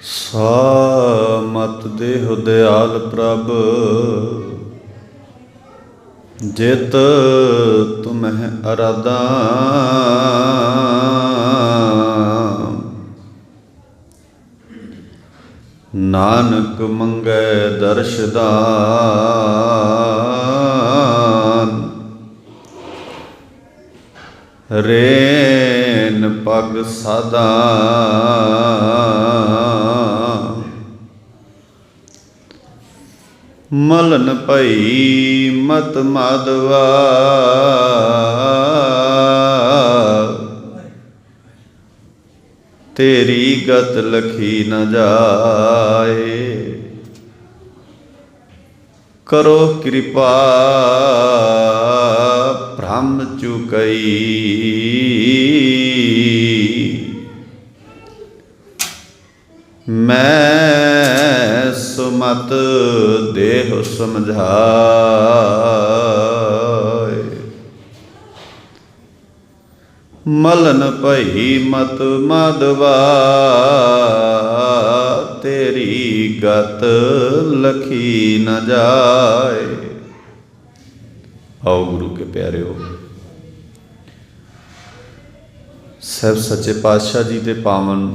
ਸਾਮਤ ਦੇਹੁ ਦਿਆਲ ਪ੍ਰਭ, ਜਿਤ ਤੁਮਹਿ ਅਰਾਧਾ। ਨਾਨਕ ਮੰਗੈ ਦਰਸ਼ ਦਾਨ, ਰੇਨ ਪਗ ਸਾਧਾ। ਮਲਨ ਭਈ ਮਤ ਮਾਧਵਾ, ਤੇਰੀ ਗਤ ਲਖੀ ਨ ਜਾਏ। ਕਰੋ ਕਿਰਪਾ ਭ੍ਰਮ ਚੁਕਈ, ਮੈਂ ਸੁਮਤ ਦੇਹੁ ਸਮਝਾਏ। ਮਲਨ ਭਈ ਮਤ ਮਾਧਵਾ, ਤੇਰੀ ਗਤ ਲਖੀ ਨ ਜਾਏ। ਆਓ ਗੁਰੂ ਕੇ ਪਿਆਰਿਓ, ਸਾਹਿਬ ਸੱਚੇ ਪਾਤਸ਼ਾਹ ਜੀ ਦੇ ਪਾਵਨ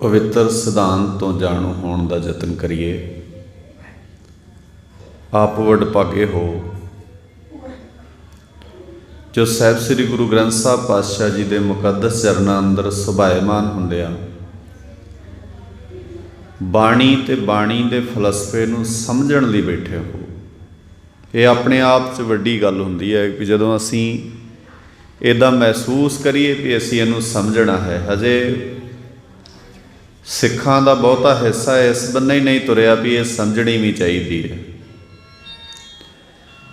ਪਵਿੱਤਰ ਸਿਧਾਂਤ ਤੋਂ ਜਾਣੂ ਹੋਣ ਦਾ ਯਤਨ ਕਰੀਏ। ਆਪ ਵਡਭਾਗੇ ਹੋ ਜੋ ਸਾਹਿਬ ਸ੍ਰੀ ਗੁਰੂ ਗ੍ਰੰਥ ਸਾਹਿਬ ਪਾਤਸ਼ਾਹ ਜੀ ਦੇ ਮੁਕੱਦਸ ਚਰਨਾਂ ਅੰਦਰ ਸੁਭਾਇਮਾਨ ਹੁੰਦਿਆਂ ਬਾਣੀ ਤੇ ਬਾਣੀ ਦੇ ਫਲਸਫੇ ਨੂੰ ਸਮਝਣ ਲਈ ਬੈਠੇ ਹੋ। ਇਹ ਆਪਣੇ ਆਪ 'ਚ ਵੱਡੀ ਗੱਲ ਹੁੰਦੀ ਹੈ ਕਿ ਜਦੋਂ ਅਸੀਂ ਇੱਦਾਂ ਮਹਿਸੂਸ ਕਰੀਏ ਕਿ ਅਸੀਂ ਇਹਨੂੰ ਸਮਝਣਾ ਹੈ। ਹਜੇ ਸਿੱਖਾਂ ਦਾ ਬਹੁਤਾ ਹਿੱਸਾ ਇਸ ਬੰਨੇ ਹੀ ਨਹੀਂ ਤੁਰਿਆ ਵੀ ਇਹ ਸਮਝਣੀ ਵੀ ਚਾਹੀਦੀ ਹੈ।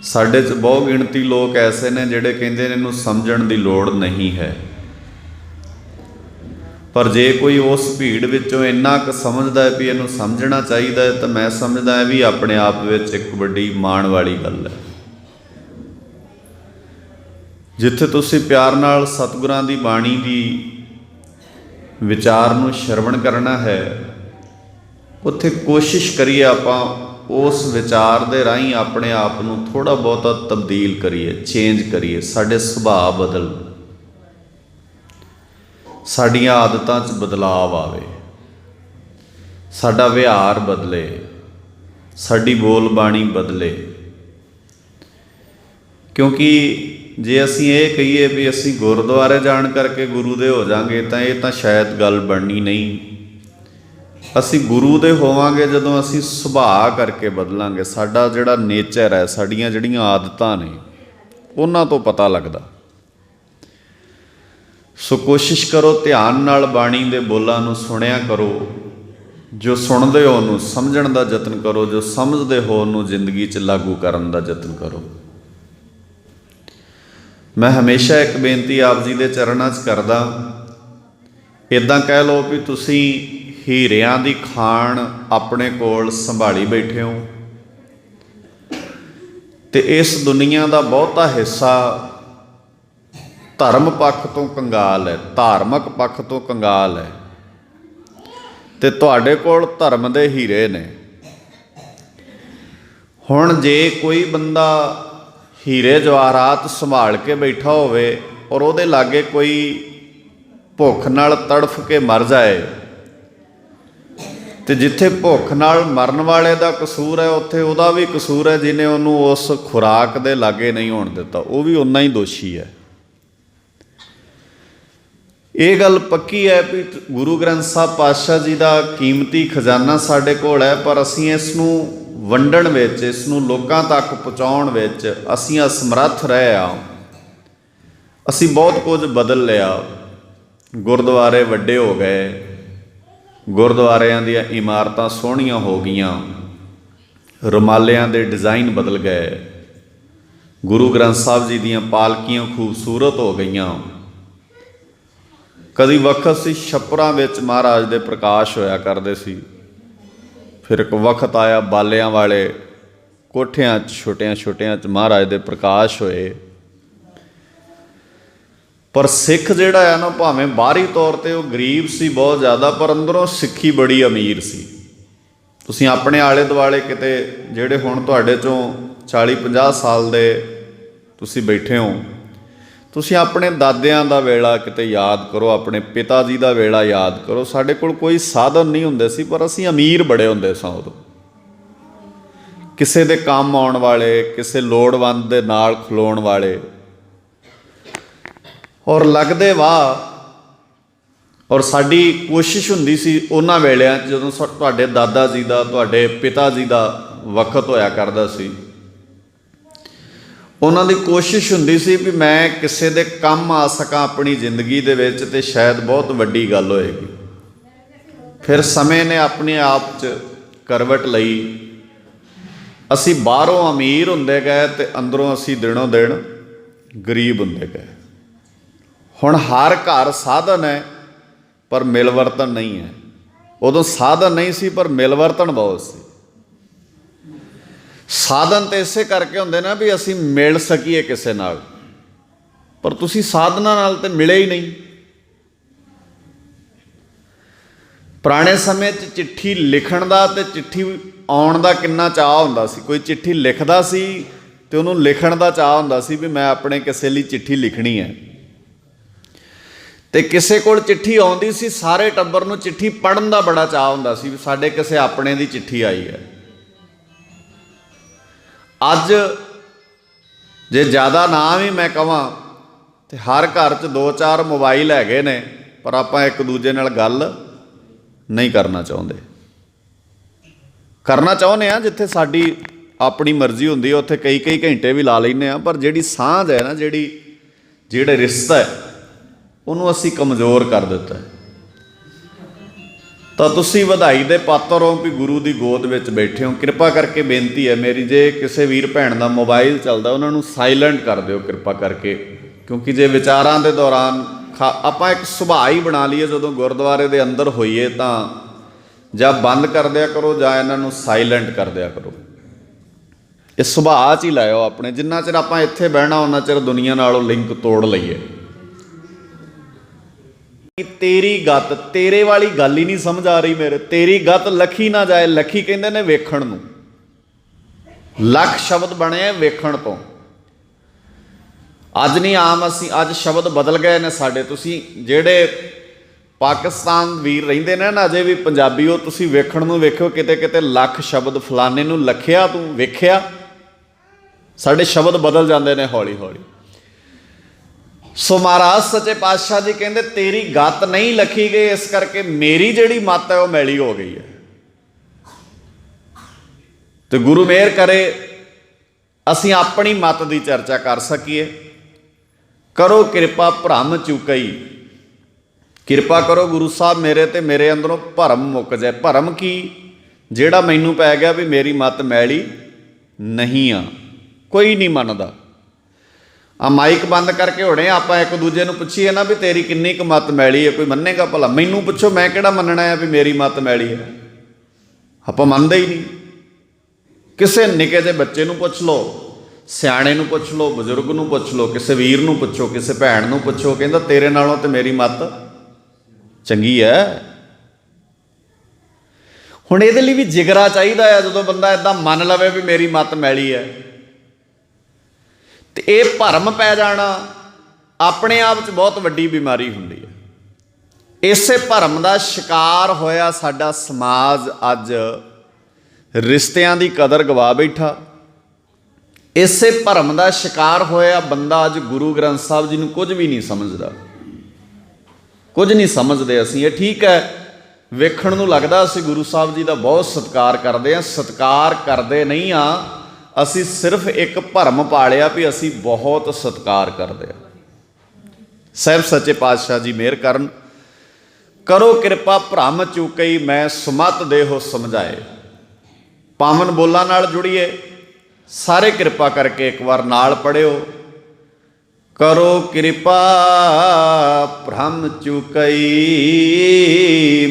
ਸਾਡੇ 'ਚ ਬਹੁ ਗਿਣਤੀ ਲੋਕ ਐਸੇ ਨੇ ਜਿਹੜੇ ਕਹਿੰਦੇ ਨੇ ਇਹਨੂੰ ਸਮਝਣ ਦੀ ਲੋੜ ਨਹੀਂ ਹੈ। ਪਰ ਜੇ ਕੋਈ ਉਸ ਭੀੜ ਵਿੱਚੋਂ ਇੰਨਾ ਕੁ ਸਮਝਦਾ ਹੈ ਵੀ ਇਹਨੂੰ ਸਮਝਣਾ ਚਾਹੀਦਾ ਹੈ, ਤਾਂ ਮੈਂ ਸਮਝਦਾ ਇਹ ਵੀ ਆਪਣੇ ਆਪ ਵਿੱਚ ਇੱਕ ਵੱਡੀ ਮਾਣ ਵਾਲੀ ਗੱਲ ਹੈ। ਜਿੱਥੇ ਤੁਸੀਂ ਪਿਆਰ ਨਾਲ ਸਤਿਗੁਰਾਂ ਦੀ ਬਾਣੀ ਦੀ ਵਿਚਾਰ ਨੂੰ ਸ਼ਰਵਣ ਕਰਨਾ ਹੈ, ਉੱਥੇ ਕੋਸ਼ਿਸ਼ ਕਰੀਏ ਆਪਾਂ ਉਸ ਵਿਚਾਰ ਦੇ ਰਾਹੀਂ ਆਪਣੇ ਆਪ ਨੂੰ ਥੋੜ੍ਹਾ ਬਹੁਤਾ ਤਬਦੀਲ ਕਰੀਏ, ਚੇਂਜ ਕਰੀਏ। ਸਾਡੇ ਸੁਭਾਅ ਬਦਲ, ਸਾਡੀਆਂ ਆਦਤਾਂ 'ਚ ਬਦਲਾਵ ਆਵੇ, ਸਾਡਾ ਵਿਹਾਰ ਬਦਲੇ, ਸਾਡੀ ਬੋਲ ਬਾਣੀ ਬਦਲੇ। ਕਿਉਂਕਿ ਜੇ ਅਸੀਂ ਇਹ ਕਹੀਏ ਵੀ ਅਸੀਂ ਗੁਰਦੁਆਰੇ ਜਾਣ ਕਰਕੇ ਗੁਰੂ ਦੇ ਹੋ ਜਾਵਾਂਗੇ, ਤਾਂ ਇਹ ਤਾਂ ਸ਼ਾਇਦ ਗੱਲ ਬਣਨੀ ਨਹੀਂ। ਅਸੀਂ ਗੁਰੂ ਦੇ ਹੋਵਾਂਗੇ ਜਦੋਂ ਅਸੀਂ ਸੁਭਾਅ ਕਰਕੇ ਬਦਲਾਂਗੇ। ਸਾਡਾ ਜਿਹੜਾ ਨੇਚਰ ਹੈ, ਸਾਡੀਆਂ ਜਿਹੜੀਆਂ ਆਦਤਾਂ ਨੇ, ਉਹਨਾਂ ਤੋਂ ਪਤਾ ਲੱਗਦਾ। ਸੋ ਕੋਸ਼ਿਸ਼ ਕਰੋ ਧਿਆਨ ਨਾਲ ਬਾਣੀ ਦੇ ਬੋਲਾਂ ਨੂੰ ਸੁਣਿਆ ਕਰੋ। ਜੋ ਸੁਣਦੇ ਹੋ ਉਹਨੂੰ ਸਮਝਣ ਦਾ ਯਤਨ ਕਰੋ, ਜੋ ਸਮਝਦੇ ਹੋ ਉਹਨੂੰ ਜ਼ਿੰਦਗੀ 'ਚ ਲਾਗੂ ਕਰਨ ਦਾ ਯਤਨ ਕਰੋ। ਮੈਂ ਹਮੇਸ਼ਾ ਇੱਕ ਬੇਨਤੀ ਆਪ ਜੀ ਦੇ ਚਰਨਾਂ 'ਚ ਕਰਦਾ, ਇੱਦਾਂ ਕਹਿ ਲਓ ਵੀ ਤੁਸੀਂ ਹੀਰਿਆਂ ਦੀ ਖਾਣ ਆਪਣੇ ਕੋਲ ਸੰਭਾਲੀ ਬੈਠੇ ਹੋ, ਤੇ ਇਸ ਦੁਨੀਆ ਦਾ ਬਹੁਤਾ ਹਿੱਸਾ ਧਰਮ ਪੱਖ ਤੋਂ ਕੰਗਾਲ ਹੈ, ਧਾਰਮਿਕ ਪੱਖ ਤੋਂ ਕੰਗਾਲ ਹੈ, ਤੇ ਤੁਹਾਡੇ ਕੋਲ ਧਰਮ ਦੇ ਹੀਰੇ ਨੇ। ਹੁਣ ਜੇ ਕੋਈ ਬੰਦਾ ਹੀਰੇ ਜਵਾਹਰਾਤ ਸੰਭਾਲ ਕੇ ਬੈਠਾ ਹੋਵੇ ਔਰ ਉਹਦੇ ਲਾਗੇ ਕੋਈ ਭੁੱਖ ਨਾਲ ਤੜਫ ਕੇ ਮਰ ਜਾਏ, ਤੇ ਜਿੱਥੇ ਭੁੱਖ ਨਾਲ ਮਰਨ ਵਾਲੇ ਦਾ ਕਸੂਰ ਹੈ, ਉੱਥੇ ਉਹਦਾ ਵੀ ਕਸੂਰ ਹੈ ਜਿਹਨੇ ਉਹਨੂੰ ਉਸ ਖੁਰਾਕ ਦੇ ਲਾਗੇ ਨਹੀਂ ਹੋਣ ਦਿੱਤਾ। ਉਹ ਵੀ ਓਨਾ ਹੀ ਦੋਸ਼ੀ ਹੈ। ਇਹ ਗੱਲ ਪੱਕੀ ਹੈ ਵੀ ਗੁਰੂ ਗ੍ਰੰਥ ਸਾਹਿਬ ਪਾਤਸ਼ਾਹ ਜੀ ਦਾ ਕੀਮਤੀ ਖਜ਼ਾਨਾ ਸਾਡੇ ਕੋਲ ਹੈ, ਪਰ ਅਸੀਂ ਇਸ ਨੂੰ ਵੰਡਣ ਵਿੱਚ, ਇਸ ਨੂੰ ਲੋਕਾਂ ਤੱਕ ਪਹੁੰਚਾਉਣ ਵਿੱਚ ਅਸੀਂ ਅਸਮਰੱਥ ਰਹੇ ਹਾਂ। ਅਸੀਂ ਬਹੁਤ ਕੁਝ ਬਦਲ ਲਿਆ। ਗੁਰਦੁਆਰੇ ਵੱਡੇ ਹੋ ਗਏ, ਗੁਰਦੁਆਰਿਆਂ ਦੀਆਂ ਇਮਾਰਤਾਂ ਸੋਹਣੀਆਂ ਹੋ ਗਈਆਂ, ਰੁਮਾਲਿਆਂ ਦੇ ਡਿਜ਼ਾਈਨ ਬਦਲ ਗਏ, ਗੁਰੂ ਗ੍ਰੰਥ ਸਾਹਿਬ ਜੀ ਦੀਆਂ ਪਾਲਕੀਆਂ ਖੂਬਸੂਰਤ ਹੋ ਗਈਆਂ। ਕਦੀ ਵਕਤ ਸੀ ਛੱਪਰਾਂ ਵਿੱਚ ਮਹਾਰਾਜ ਦੇ ਪ੍ਰਕਾਸ਼ ਹੋਇਆ ਕਰਦੇ ਸੀ, ਫਿਰ ਇੱਕ ਵਕਤ ਆਇਆ ਬਾਲਿਆਂ ਵਾਲੇ ਕੋਠਿਆਂ 'ਚ ਛੋਟਿਆਂ ਛੋਟਿਆਂ 'ਚ ਮਹਾਰਾਜ ਦੇ ਪ੍ਰਕਾਸ਼ ਹੋਏ। पर सिख जिहड़ा है ना, भावें बाहरी तौर पर वह गरीब सी बहुत ज़्यादा, पर अंदरों सिੱਖੀ बड़ी अमीर सी। तुसीं अपने आले दुआले किते जिहड़े हुण तुहाडे चों 40-50 साल दे तुसीं बैठे हो, तुसीं अपने दादिਆਂ ਦਾ ਵੇਲਾ किते याद करो, अपने पिता जी ਦਾ ਵੇਲਾ याद करो। साडे कोल कोई साधन नहीं हुंदे सी, पर असीं अमीर बड़े हुंदे सां उदों। किसे दे काम आउण वाले, किसे लोड़वंद दे नाल खलोण वाले, और लगदे वाह। और साडी कोशिश हुंदी सी उन्हां वेलिਆਂ जदों तुहाडे दादा जी दा, तुहाडे पिता जी दा वक्त होया करदा सी, उन्हां दी कोशिश हुंदी सी भी मैं किसे दे काम आ सकां अपनी जिंदगी दे विच, ते शायद बहुत वड्डी गल होएगी। फिर समय ने अपने आप च करवट लई, असी बाहरों अमीर हुंदे गए ते अंदरों असी दिनों दिन गरीब हुंदे गए। हुण हर घर साधन है पर मिलवरतन नहीं है। उदों साधन नहीं सी पर मिलवरतन बहुत सी। साधन तो इसे करके हुंदे ना भी असी मिल सकीए किसे नाल, पर तुसी साधना नाल ते मिले ही नहीं। पुराने समय च चिट्ठी लिखण दा ते चिट्ठी आउण दा किन्ना चाह हुंदा सी। कोई चिट्ठी लिखदा सी ते उहनूं लिखण दा चाह हुंदा सी भी मैं अपने किसे लई चिट्ठी लिखणी है। ते किसे कोल चिट्ठी आउंदी सी, सारे टब्बर नूं चिट्ठी पढ़न दा बड़ा चाह हुंदा सी भी साडे किसे अपने दी चिट्ठी आई है। अज जे ज़्यादा ना भी मैं कहां तो हर घर च 2-4 मोबाइल हैगे ने, पर आपां एक दूजे नाल गल नहीं करना चाहुंदे। करना चाहुंदे आ जिथे साडी अपनी मर्जी हुंदी है, उत्थे कई घंटे भी ला लैंदे आ, पर जिहड़ी सांझ है ना, जिहड़ा रिश्ता है, उन्होंने असी कमज़ोर कर दिता है। तो तुसी वधाई दे पात्र हो भी गुरु की गोद में बैठे हो। कृपा करके बेनती है मेरी, जे किसी वीर भैन का मोबाइल चलता उन्होंने साइलेंट कर दिओ कृपा करके, क्योंकि जे विचारां दे दौरान आपां एक सुभाअ ही बना लीए, जदों गुरुद्वारे दे अंदर होईए तां जां बंद कर दिया करो जां इन्हां नूं साइलेंट कर दिया करो। ये सुभाअ च ही लाओ अपने। जिन्ना चिर आपां इत्थे बहना उन्ना चिर दुनिया नालों लिंक तोड़ लईए। तेरी गत, तेरे वाली गल ही नहीं समझ आ रही मेरे। तेरी गत लखी ना जाए। लखी कहते ने वेखण नूं, लख शब्द बने वेखण तो। अज नहीं आम असी अज शब्द बदल गए ने साडे। तुसी जेड़े पाकिस्तान वीर रहिंदे ने ना अजे भी पंजाबी, हो तुसी वेखण नूं वेखो, किते किते लख शब्द फलाने नूं लखिया तूं वेखिया। साडे शब्द बदल जाते हैं हौली हौली। सो महाराज सच्चे पातशाह जी कहते तेरी गत नहीं लखी गई, इस करके मेरी जिहड़ी मत है वह मैली हो गई है। तो गुरु मेहर करे असी अपनी मत की चर्चा कर सकीए। करो कृपा भ्रम चुकई। कृपा करो गुरु साहब मेरे ते मेरे अंदरों भरम मुक जाए। भरम की जिहड़ा मैनू पै गया भी मेरी मत मैली नहीं आ, कोई नहीं मनदा। आ माइक बंद करके होने आपां एक दूजे नूं पुछीए ना भी तेरी किन्नी क मत मैली है, कोई मन्नेगा भला? मैनू पुछो, मैं किहड़ा मनना है भी मेरी मत मैली है? आपां मनदे ही नहीं। किसे निके जे बच्चे नूं पुछ लो, सियाणे नूं पुछ लो, बजुर्ग नूं पुछ लो, किसे वीर नूं पुछो, किसे भैन नूं पुछो, कहंदा तेरे नालों ते मेरी मत चंगी है। हुण इहदे लई भी जिगरा चाहीदा है। जदों बंदा इदां मन लवे भी मेरी मत मैली है, तो यह भरम पै जाना अपने आप च बहुत वड्डी बीमारी हुंदी है। इसे भरम का शिकार होया साडा समाज अज रिश्तियां की कदर गवा बैठा। इसे भरम का शिकार होया बंदा अज गुरु ग्रंथ साहब जी नूं कुछ भी नहीं समझदा, कुछ नहीं समझते। असीं ये ठीक है वेखण नूं लगदा असीं गुरु साहब जी का बहुत सत्कार करते हैं, सत्कार करते नहीं हाँ। असी सिर्फ एक भरम पालिया भी असी बहुत सत्कार करते हैं। साहिब सच्चे पातशाह जी मेहर करन। करो कृपा भ्रम चुकई मैं सुमत देहो समझाए। पावन बोलां नाल जुड़िए सारे, कृपा करके एक बार नाल पढ़ियो। करो कृपा भ्रम चुकई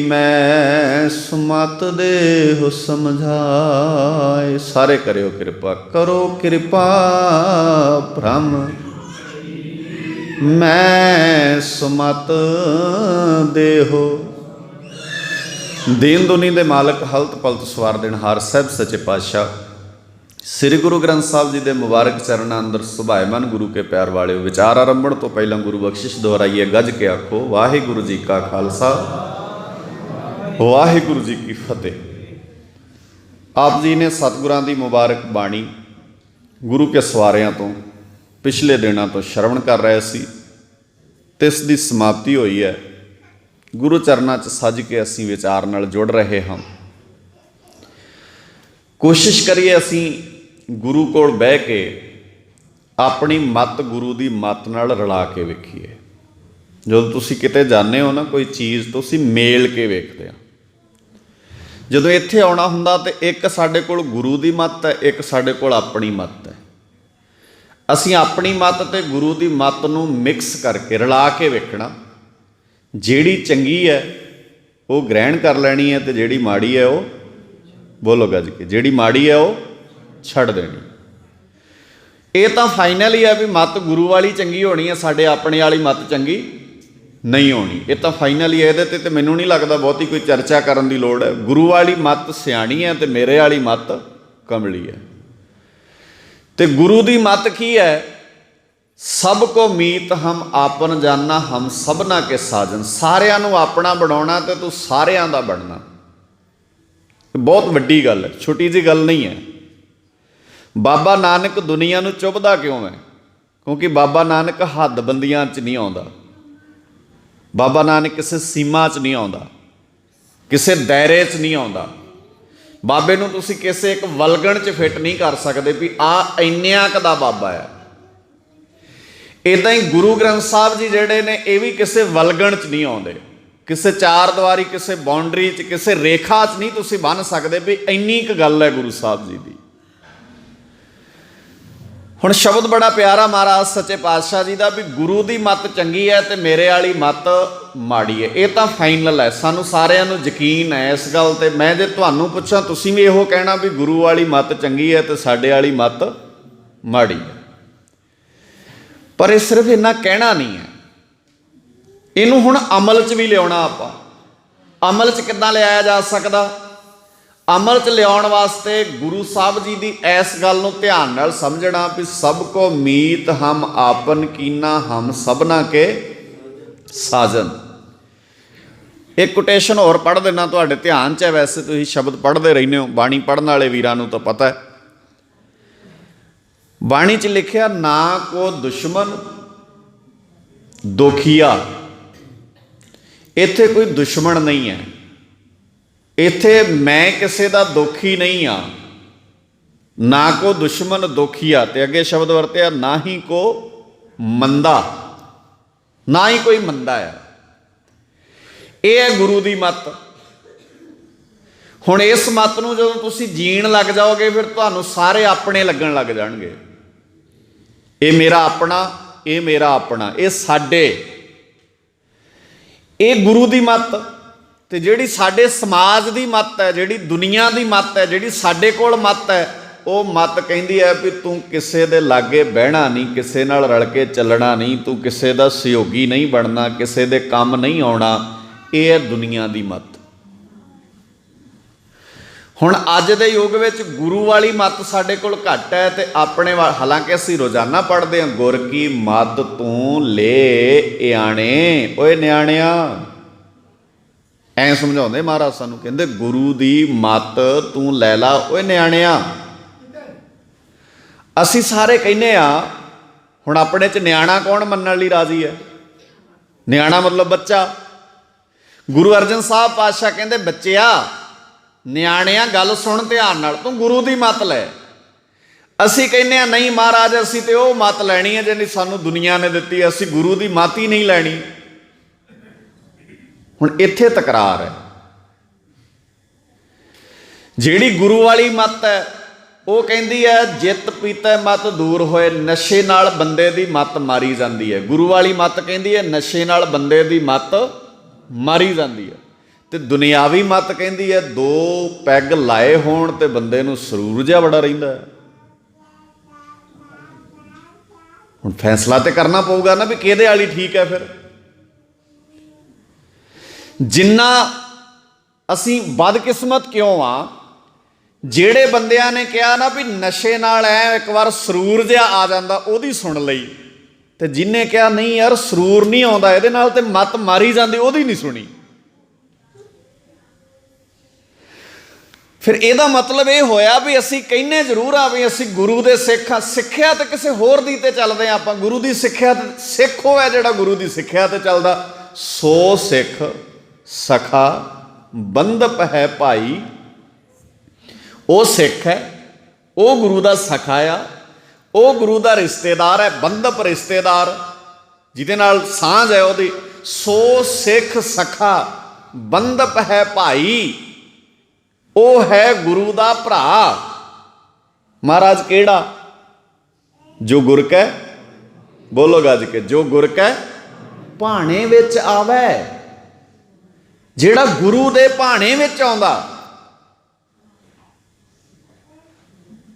मैं सुमत देहो समझाए। सारे करियो कृपा। करो कृपा भ्रम मैं सुमत देहो। दीन दुनी दे मालक हलत पलत सवार देनहार ਸਾਹਿਬ सच्चे पातशाह श्री गुरु ग्रंथ साहब जी के मुबारक चरणों अंदर सुभाएमान गुरु के प्यार वाले विचार आरंभण तो पहला गुरु बख्शिश दोहराइए गज के आखो वाहिगुरु जी का खालसा वाहिगुरु जी की फतेह। आप जी ने सतगुरां की मुबारक बाणी गुरु के सवारियां तो पिछले दिनों तो श्रवण कर रहे सी ते इस दी समाप्ति हुई है। गुरु चरणों च सज के असीं विचार नाल जुड़ रहे हाँ। कोशिश करिए असीं गुरु कोल बह के अपनी मत गुरु की मत नाल रला के वेखीए। जो तुसीं किते जाने हो ना कोई चीज़ तुसीं मेल के वेखदे हो। जदों इत्थे आउणा हुंदा ते एक साडे कोल गुरु की मत है, एक साडे कोल अपनी मत है। असीं अपनी मत ते गुरु की मत नूं मिक्स करके रला के वेखना। जिहड़ी चंगी है वो ग्रहण कर लैनी है, ते जिहड़ी माड़ी है वो बोलो गज के जिहड़ी माड़ी है वो छड़ देनी। ये तो फाइनल ही है भी मत गुरु वाली चंगी होनी है, साडे अपने वाली मत चंगी नहीं होनी। ये तो फाइनल ही है। ये तो मैनू नहीं लगता बहुती कोई चर्चा करने की लोड़ है। गुरु वाली मत सियाणी है तो मेरे वाली मत कमली है। तो गुरु की मत की है सबको मीत हम आपन जानना हम सबना के साजन। सारिਆਂ ਨੂੰ अपना बनाना तो तू सारिਆਂ ਦਾ बनना। बहुत वड्डी गल है, छोटी जी गल नहीं है। बाबा नानक दुनिया नूं चुभदा क्यों है? क्योंकि बाबा नानक हदबंदियां च नहीं आउंदा। बाबा नानक किसी सीमा च नहीं आउंदा, किसी दायरे च नहीं आउंदा। बाबे नूं तुसीं किसी एक वलगण च फिट नहीं कर सकते भी आ इन्नियां क दा बाबा है। इदां ही गुरु ग्रंथ साहब जी जिहड़े ने ये भी किसी वलगण च नहीं आउंदे। किसी चार दीवारी किसी बाउंडरी च किसी रेखा च नहीं तुसीं बन सकते भी इन्नी क गल है गुरु साहब जी की। हुण शब्द बड़ा प्यारा महाराज सच्चे पातशाह जी का भी गुरु की मत चंगी है तो मेरे वाली मत माड़ी है। ये तो फाइनल है, सानू सारिਆਂ ਨੂੰ यकीन है इस गल ते। मैं जे तुहानू पुछां तुसीं भी इहो कहना भी गुरु वाली मत चंगी है तो साडे वाली मत माड़ी है। पर ये सिर्फ इन्ना कहना नहीं है, इनू हुण अमल च भी लियाउणा। आपां अमल च किद्दां लियाया जा सकदा? अमल च लियाउण वास्ते गुरु साहब जी की इस गल नूं ध्यान नाल समझना भी सबको मीत हम आपन कीना हम सबना के साजन। एक कोटेशन होर पढ़ देना तुहाडे ध्यान च है। वैसे तुसीं शब्द पढ़ते रहने हो, बाणी पढ़न वाले वीरां नूं तां पता है। बाणी च लिखिया ना को दुश्मन दोखिया। इत्थे कोई दुश्मन नहीं है, इत्थे मैं किसी का दोखी नहीं हाँ। ना को दुश्मन दोखिया ते अगे शब्द वरत्या ना ही को मंदा, ना ही कोई मंदा है। ये है गुरु की मत। हुण इस मत नूं जदों तुसीं जीण लग जाओगे फिर तुहानूं सारे अपने लगन लग जाणगे। ये मेरा अपना, ये मेरा अपना, ये साडे। ये गुरु की मत ते जिहड़ी साडे समाज की मत है, जिहड़ी दुनिया की मत है, जिहड़ी साडे कोल मत है, वो मत कहती है भी तू किसी दे लागे बहना नहीं, किसी नाल रल के चलना नहीं, तू किसी दा सहयोगी नहीं बनना, किसी दे काम नहीं आउणा। ये है दुनिया की मत। हुण अज दे युग विच गुरु वाली मत साडे कोल घट है ते अपने हालांकि असीं रोज़ाना पढ़ते हैं गुर की मत तू ले इयाणे। ओए न्याणिया ऐ समझाउंदे महाराज सानू, कहंदे गुरु दी मत तू लै ला ओए न्याणिया। असीं सारे कहने आ हुण अपने च न्याणा कौन मनण लई राजी है? न्याणा मतलब बच्चा। गुरु अर्जन साहब पातशाह कहंदे बच्चिया न्याणिया गल सुन ध्यान नाल, तू गुरु की मत लै। असीं कहने आ नहीं महाराज असीं ते वो मत लैनी है जिहड़ी सानू दुनिया ने दित्ती, असीं गुरु की मत ही नहीं लैनी। हुण इत्थे तकरार है। जिहड़ी गुरु वाली मत है वो कहती है जित पीते मत दूर होए, नशे नाल बंदे दी मत मारी जाती है। गुरु वाली मत कहती है नशे नाल बंदे दी मत मारी जाती है। ते दुनियावी मत कहती है दो पैग लाए होण ते बंदे नूं सरूर जिहा बड़ा रहिंदा है। ਹੁਣ फैसला तो करना पऊगा ना भी किहदे वाली ठीक है। फिर जिन्ना असी बदकिस्मत क्यों आ, ਜਿਹੜੇ ਬੰਦਿਆਂ ਨੇ ਕਿਹਾ ਨਾ ਵੀ ਨਸ਼ੇ ਨਾਲ ਐ ਇੱਕ ਵਾਰ ਸਰੂਰ ਜਿਹਾ ਆ ਜਾਂਦਾ ਉਹਦੀ ਸੁਣ ਲਈ, ਤੇ ਜਿਹਨੇ ਕਿਹਾ ਨਹੀਂ ਯਾਰ ਸਰੂਰ ਨਹੀਂ ਆਉਂਦਾ ਇਹਦੇ ਨਾਲ ਤੇ ਮੱਤ ਮਾਰੀ ਜਾਂਦੀ ਉਹਦੀ ਨਹੀਂ ਸੁਣੀ। ਫਿਰ ਇਹਦਾ ਮਤਲਬ ਇਹ ਹੋਇਆ ਵੀ ਅਸੀਂ ਕਹਿੰਨੇ ਜ਼ਰੂਰ ਆ ਵੀ ਅਸੀਂ ਗੁਰੂ ਦੇ ਸਿੱਖ ਆ, ਸਿੱਖਿਆ ਤੇ ਕਿਸੇ ਹੋਰ ਦੀ ਤੇ ਚੱਲਦੇ ਆ ਆਪਾਂ। ਗੁਰੂ ਦੀ ਸਿੱਖਿਆ ਤੇ ਸਿੱਖ ਉਹ ਹੈ ਜਿਹੜਾ ਗੁਰੂ ਦੀ ਸਿੱਖਿਆ ਤੇ ਚੱਲਦਾ। ਸੋ ਸਿੱਖ ਸਖਾ ਬੰਧਪ ਹੈ ਭਾਈ, ਉਹ ਸਿੱਖ ਹੈ, ਉਹ ਗੁਰੂ ਦਾ ਸਖਾ ਆ, ਉਹ ਗੁਰੂ ਦਾ ਰਿਸ਼ਤੇਦਾਰ ਹੈ, ਬੰਧਪ ਰਿਸ਼ਤੇਦਾਰ ਜਿਹਦੇ ਨਾਲ ਸਾਂਝ ਹੈ ਉਹਦੀ। ਸੋ ਸਿੱਖ ਸਖਾ ਬੰਧਪ ਹੈ ਭਾਈ, ਉਹ ਹੈ ਗੁਰੂ ਦਾ ਭਰਾ। ਮਹਾਰਾਜ ਕਿਹੜਾ? ਜੋ ਗੁਰ ਕੈ, ਬੋਲੋ ਗੱਜ ਕੇ, ਜੋ ਗੁਰ ਕੈ ਭਾਣੇ ਵਿੱਚ ਆਵੈ, ਜਿਹੜਾ ਗੁਰੂ ਦੇ ਭਾਣੇ ਵਿੱਚ ਆਉਂਦਾ।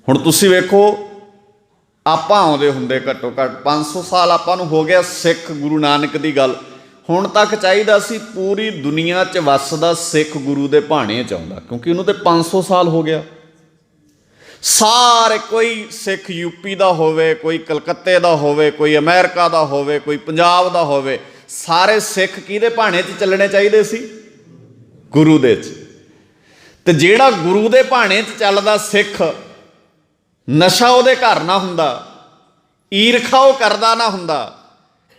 ਹੁਣ ਤੁਸੀਂ ਵੇਖੋ, ਆਪਾਂ ਆਉਂਦੇ ਹੁੰਦੇ ਘੱਟੋ ਘੱਟ 500 ਸਾਲ ਆਪਾਂ ਨੂੰ ਹੋ ਗਿਆ ਸਿੱਖ ਗੁਰੂ ਨਾਨਕ ਦੀ ਗੱਲ। ਹੁਣ ਤੱਕ ਚਾਹੀਦਾ ਸੀ ਪੂਰੀ ਦੁਨੀਆ 'ਚ ਵੱਸਦਾ ਸਿੱਖ ਗੁਰੂ ਦੇ ਭਾਣੇ 'ਚ ਆਉਂਦਾ, ਕਿਉਂਕਿ ਉਹਨੂੰ ਤੇ 500 ਸਾਲ ਹੋ ਗਿਆ। ਸਾਰੇ ਕੋਈ ਸਿੱਖ ਯੂਪੀ ਦਾ ਹੋਵੇ, ਕੋਈ ਕਲਕੱਤੇ ਦਾ ਹੋਵੇ, ਕੋਈ ਅਮਰੀਕਾ ਦਾ ਹੋਵੇ, ਕੋਈ ਪੰਜਾਬ ਦਾ ਹੋਵੇ, ਸਾਰੇ ਸਿੱਖ ਕਿਹਦੇ ਭਾਣੇ 'ਚ ਚੱਲਣੇ ਚਾਹੀਦੇ ਸੀ? ਗੁਰੂ ਦੇ 'ਚ। ਤੇ ਜਿਹੜਾ ਗੁਰੂ ਦੇ ਭਾਣੇ 'ਚ ਚੱਲਦਾ ਸਿੱਖ, ਨਸ਼ਾ ਉਹਦੇ ਘਰ ਨਾ ਹੁੰਦਾ, ਈਰਖਾ ਉਹ ਕਰਦਾ ਨਾ ਹੁੰਦਾ,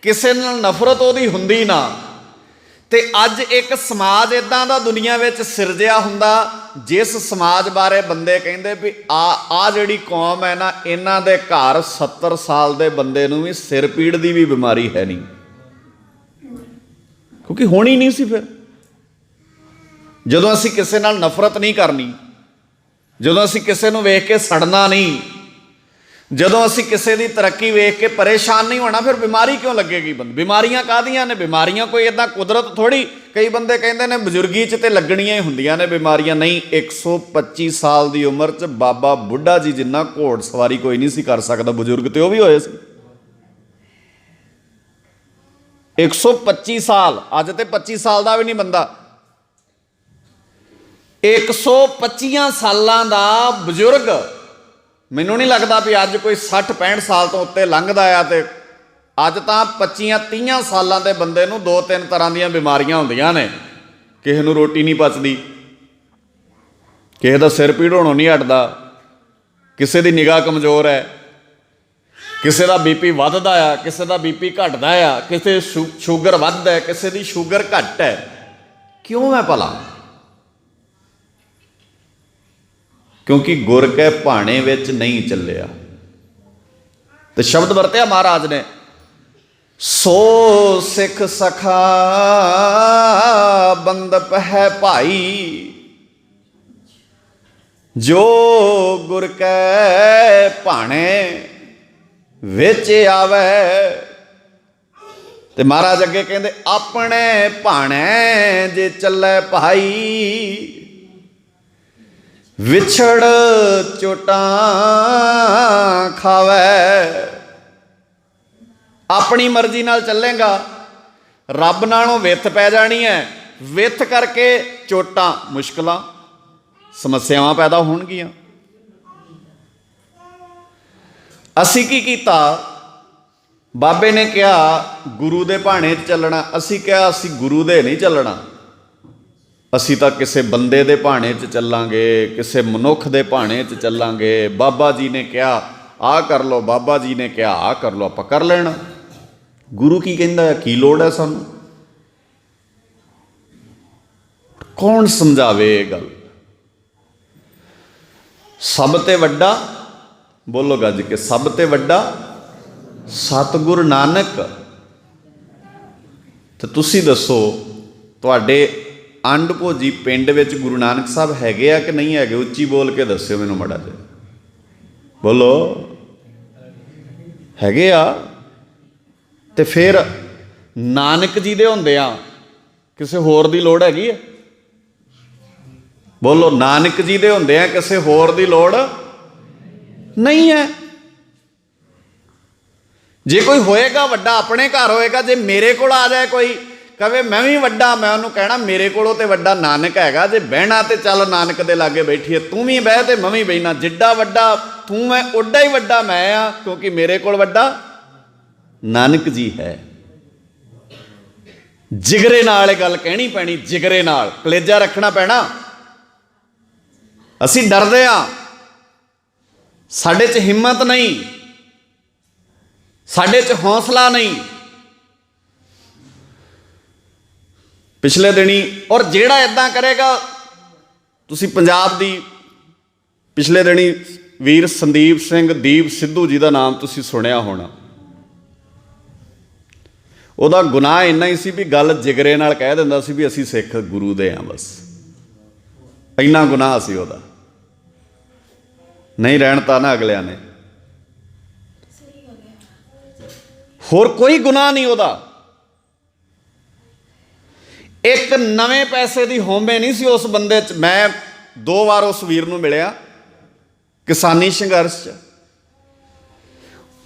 ਕਿਸੇ ਨਾਲ ਨਫ਼ਰਤ ਉਹਦੀ ਹੁੰਦੀ ਨਾ, ਤੇ ਅੱਜ ਇੱਕ ਸਮਾਜ ਇੱਦਾਂ ਦਾ ਦੁਨੀਆ ਵਿੱਚ ਸਿਰਜਿਆ ਹੁੰਦਾ ਜਿਸ ਸਮਾਜ ਬਾਰੇ ਬੰਦੇ ਕਹਿੰਦੇ ਵੀ ਆ ਜਿਹੜੀ ਕੌਮ ਹੈ ਨਾ, ਇਹਨਾਂ ਦੇ ਘਰ 70 ਸਾਲ ਦੇ ਬੰਦੇ ਨੂੰ ਵੀ ਸਿਰ ਪੀੜ ਦੀ ਵੀ ਬਿਮਾਰੀ ਹੈ ਨਹੀਂ, ਕਿਉਂਕਿ ਹੋਣੀ ਨਹੀਂ ਸੀ। ਫਿਰ ਜਦੋਂ ਅਸੀਂ ਕਿਸੇ ਨਾਲ ਨਫ਼ਰਤ ਨਹੀਂ ਕਰਨੀ, ਜਦੋਂ ਅਸੀਂ ਕਿਸੇ ਨੂੰ ਵੇਖ ਕੇ ਸੜਨਾ ਨਹੀਂ, ਜਦੋਂ ਅਸੀਂ ਕਿਸੇ ਦੀ ਤਰੱਕੀ ਵੇਖ ਕੇ ਪਰੇਸ਼ਾਨ ਨਹੀਂ ਹੋਣਾ, ਫਿਰ ਬਿਮਾਰੀ ਕਿਉਂ ਲੱਗੇਗੀ? ਬਿਮਾਰੀਆਂ ਕਾਹਦੀਆਂ ਨੇ? ਬਿਮਾਰੀਆਂ ਕੋਈ ਇੱਦਾਂ ਕੁਦਰਤ ਥੋੜ੍ਹੀ। ਕਈ ਬੰਦੇ ਕਹਿੰਦੇ ਨੇ ਬਜ਼ੁਰਗੀ 'ਚ ਤੇ ਲੱਗਣੀਆਂ ਹੀ ਹੁੰਦੀਆਂ ਨੇ ਬਿਮਾਰੀਆਂ। ਨਹੀਂ, 125 ਸਾਲ ਦੀ ਉਮਰ 'ਚ ਬਾਬਾ ਬੁੱਢਾ ਜੀ ਜਿੰਨਾ ਘੋੜ ਸਵਾਰੀ ਕੋਈ ਨਹੀਂ ਸੀ ਕਰ ਸਕਦਾ, ਬਜ਼ੁਰਗ ਤੇ ਉਹ ਵੀ ਹੋਏ ਸੀ। 125 ਸਾਲ, ਅੱਜ ਤੇ 25 ਸਾਲ ਦਾ ਵੀ ਨਹੀਂ ਬੰਦਾ, 125 ਸਾਲਾਂ ਦਾ ਬਜ਼ੁਰਗ। ਮੈਨੂੰ ਨਹੀਂ ਲੱਗਦਾ ਵੀ ਅੱਜ ਕੋਈ 60-65 ਸਾਲ ਤੋਂ ਉੱਤੇ ਲੰਘਦਾ ਆ, ਤੇ ਅੱਜ ਤਾਂ 25-30 ਸਾਲਾਂ ਦੇ ਬੰਦੇ ਨੂੰ 2-3 ਤਰ੍ਹਾਂ ਦੀਆਂ ਬਿਮਾਰੀਆਂ ਹੁੰਦੀਆਂ ਨੇ। ਕਿਸੇ ਨੂੰ ਰੋਟੀ ਨਹੀਂ ਪਚਦੀ, ਕਿਸੇ ਦਾ ਸਿਰ ਪੀੜ ਹੋਣੋਂ ਨਹੀਂ ਹਟਦਾ, ਕਿਸੇ ਦੀ ਨਿਗਾਹ ਕਮਜ਼ੋਰ ਹੈ, ਕਿਸੇ ਦਾ BP ਵੱਧਦਾ ਆ, ਕਿਸੇ ਦਾ BP ਘਟਦਾ ਆ, ਕਿਸੇ ਸ਼ੂਗਰ ਵੱਧ ਹੈ, ਕਿਸੇ ਦੀ ਸ਼ੂਗਰ ਘੱਟ ਹੈ। ਕਿਉਂ ਹੈ ਭਲਾ? ਕਿਉਂਕਿ ਗੁਰ ਕੇ ਭਾਣੇ ਵਿੱਚ ਨਹੀਂ ਚੱਲਿਆ। ਤੇ ਸ਼ਬਦ ਵਰਤਿਆ ਮਹਾਰਾਜ ਨੇ, ਸੋ ਸਿੱਖ ਸਖਾ ਬੰਧਪ ਹੈ ਭਾਈ, ਜੋ ਗੁਰ ਕੈ ਭਾਣੇ ਵਿੱਚ ਆਵੇ। ਤੇ ਮਹਾਰਾਜ ਅੱਗੇ ਕਹਿੰਦੇ, ਆਪਣੇ ਭਾਣੇ ਜੇ ਚੱਲੇ ਭਾਈ, ਵਿਛੜ ਚੋਟਾਂ ਖਾਵੇ। ਆਪਣੀ ਮਰਜ਼ੀ ਨਾਲ ਚੱਲੇਗਾ, ਰੱਬ ਨਾਲੋਂ ਵਿੱਥ ਪੈ ਜਾਣੀ ਹੈ, ਵਿੱਥ ਕਰਕੇ ਚੋਟਾਂ, ਮੁਸ਼ਕਲਾਂ, ਸਮੱਸਿਆਵਾਂ ਪੈਦਾ ਹੋਣਗੀਆਂ। ਅਸੀਂ ਕੀ ਕੀਤਾ? ਬਾਬੇ ਨੇ ਕਿਹਾ ਗੁਰੂ ਦੇ ਭਾਣੇ 'ਚ ਚੱਲਣਾ, ਅਸੀਂ ਕਿਹਾ ਅਸੀਂ ਗੁਰੂ ਦੇ ਨਹੀਂ ਚੱਲਣਾ, ਅਸੀਂ ਤਾਂ ਕਿਸੇ ਬੰਦੇ ਦੇ ਭਾਣੇ 'ਚ ਚੱਲਾਂਗੇ, ਕਿਸੇ ਮਨੁੱਖ ਦੇ ਭਾਣੇ 'ਚ ਚੱਲਾਂਗੇ। ਬਾਬਾ ਜੀ ਨੇ ਕਿਹਾ ਆਹ ਕਰ ਲਓ, ਬਾਬਾ ਜੀ ਨੇ ਕਿਹਾ ਆਹ ਕਰ ਲਓ, ਆਪਾਂ ਕਰ ਲੈਣਾ। ਗੁਰੂ ਕੀ ਕਹਿੰਦਾ ਹੈ, ਕੀ ਲੋੜ ਹੈ ਸਾਨੂੰ? ਕੌਣ ਸਮਝਾਵੇ ਇਹ ਗੱਲ? ਸਭ ਤੇ ਵੱਡਾ, ਬੋਲੋ ਗੱਜ ਕੇ, ਸਭ ਤੇ ਵੱਡਾ ਸਤਿਗੁਰ ਨਾਨਕ। ਤੇ ਤੁਸੀਂ ਦੱਸੋ, ਤੁਹਾਡੇ ਅੰਡ ਭੋਜੀ ਪਿੰਡ ਵਿੱਚ ਗੁਰੂ ਨਾਨਕ ਸਾਹਿਬ ਹੈਗੇ ਆ ਕਿ ਨਹੀਂ ਹੈਗੇ? ਉੱਚੀ ਬੋਲ ਕੇ ਦੱਸਿਓ ਮੈਨੂੰ ਮਾੜਾ ਜਿਹਾ, ਬੋਲੋ। ਹੈਗੇ ਆ। ਤੇ ਫਿਰ ਨਾਨਕ ਜੀ ਦੇ ਹੁੰਦੇ ਆ ਕਿਸੇ ਹੋਰ ਦੀ ਲੋੜ ਹੈਗੀ ਹੈ? ਬੋਲੋ, ਨਾਨਕ ਜੀ ਦੇ ਹੁੰਦੇ ਆ ਕਿਸੇ ਹੋਰ ਦੀ ਲੋੜ ਨਹੀਂ ਹੈ। ਜੇ ਕੋਈ ਹੋਏਗਾ ਵੱਡਾ ਆਪਣੇ ਘਰ ਹੋਏਗਾ, ਜੇ ਮੇਰੇ ਕੋਲ ਆ ਜਾਏ ਕੋਈ ਕਵੇ ਮੈਂ ਵੀ ਵੱਡਾ, ਮੈਂ ਉਹਨੂੰ ਕਹਿਣਾ ਮੇਰੇ ਕੋਲੋਂ ਤੇ ਵੱਡਾ ਨਾਨਕ ਹੈਗਾ, ਜੇ ਬਹਿਣਾ ਤੇ ਚੱਲ ਨਾਨਕ ਦੇ ਲਾਗੇ ਬੈਠੀਏ, ਤੂੰ ਵੀ ਬਹਿ ਤੇ ਮੈਂ ਵੀ ਬਹਿਣਾ, ਜਿੱਡਾ ਵੱਡਾ ਤੂੰ ਹੈ ਓਡਾ ਹੀ ਵੱਡਾ ਮੈਂ ਆ, ਕਿਉਂਕਿ ਮੇਰੇ ਕੋਲ ਵੱਡਾ ਨਾਨਕ ਜੀ ਹੈ। ਜਿਗਰੇ ਨਾਲ ਇਹ ਗੱਲ ਕਹਿਣੀ ਪੈਣੀ, ਜਿਗਰੇ ਨਾਲ ਕਲੇਜਾ ਰੱਖਣਾ ਪੈਣਾ। ਅਸੀਂ ਡਰਦੇ ਹਾਂ, ਸਾਡੇ 'ਚ ਹਿੰਮਤ ਨਹੀਂ, ਸਾਡੇ 'ਚ ਹੌਸਲਾ ਨਹੀਂ। ਪਿਛਲੇ ਦਿਨੀ ਔਰ ਜਿਹੜਾ ਇਦਾਂ ਕਰੇਗਾ, ਤੁਸੀਂ ਪੰਜਾਬ ਦੀ ਪਿਛਲੇ ਦਿਨੀ ਵੀਰ ਸੰਦੀਪ ਸਿੰਘ ਦੀਪ ਸਿੱਧੂ ਜੀ ਦਾ ਨਾਮ ਤੁਸੀਂ ਸੁਣਿਆ ਹੋਣਾ। ਉਹਦਾ ਗੁਨਾਹ ਇੰਨਾ ਹੀ ਸੀ ਵੀ ਗੱਲ ਜਿਗਰੇ ਨਾਲ ਕਹਿ ਦਿੰਦਾ ਸੀ ਵੀ ਅਸੀਂ ਸਿੱਖ ਗੁਰੂ ਦੇ ਹਾਂ, ਬਸ ਇੰਨਾ ਗੁਨਾਹ ਸੀ ਉਹਦਾ। ਨਹੀਂ ਰਹਿਣ ਤਾਂ ਨਾ ਅਗਲਿਆਂ ਨੇ, ਹੋਰ ਕੋਈ ਗੁਨਾਹ ਨਹੀਂ ਉਹਦਾ। ਇੱਕ ਨਵੇਂ ਪੈਸੇ ਦੀ ਹੋਂਬੇ ਨਹੀਂ ਸੀ ਉਸ ਬੰਦੇ 'ਚ। ਮੈਂ 2 ਵਾਰ ਉਸ ਵੀਰ ਨੂੰ ਮਿਲਿਆ ਕਿਸਾਨੀ ਸੰਘਰਸ਼ 'ਚ।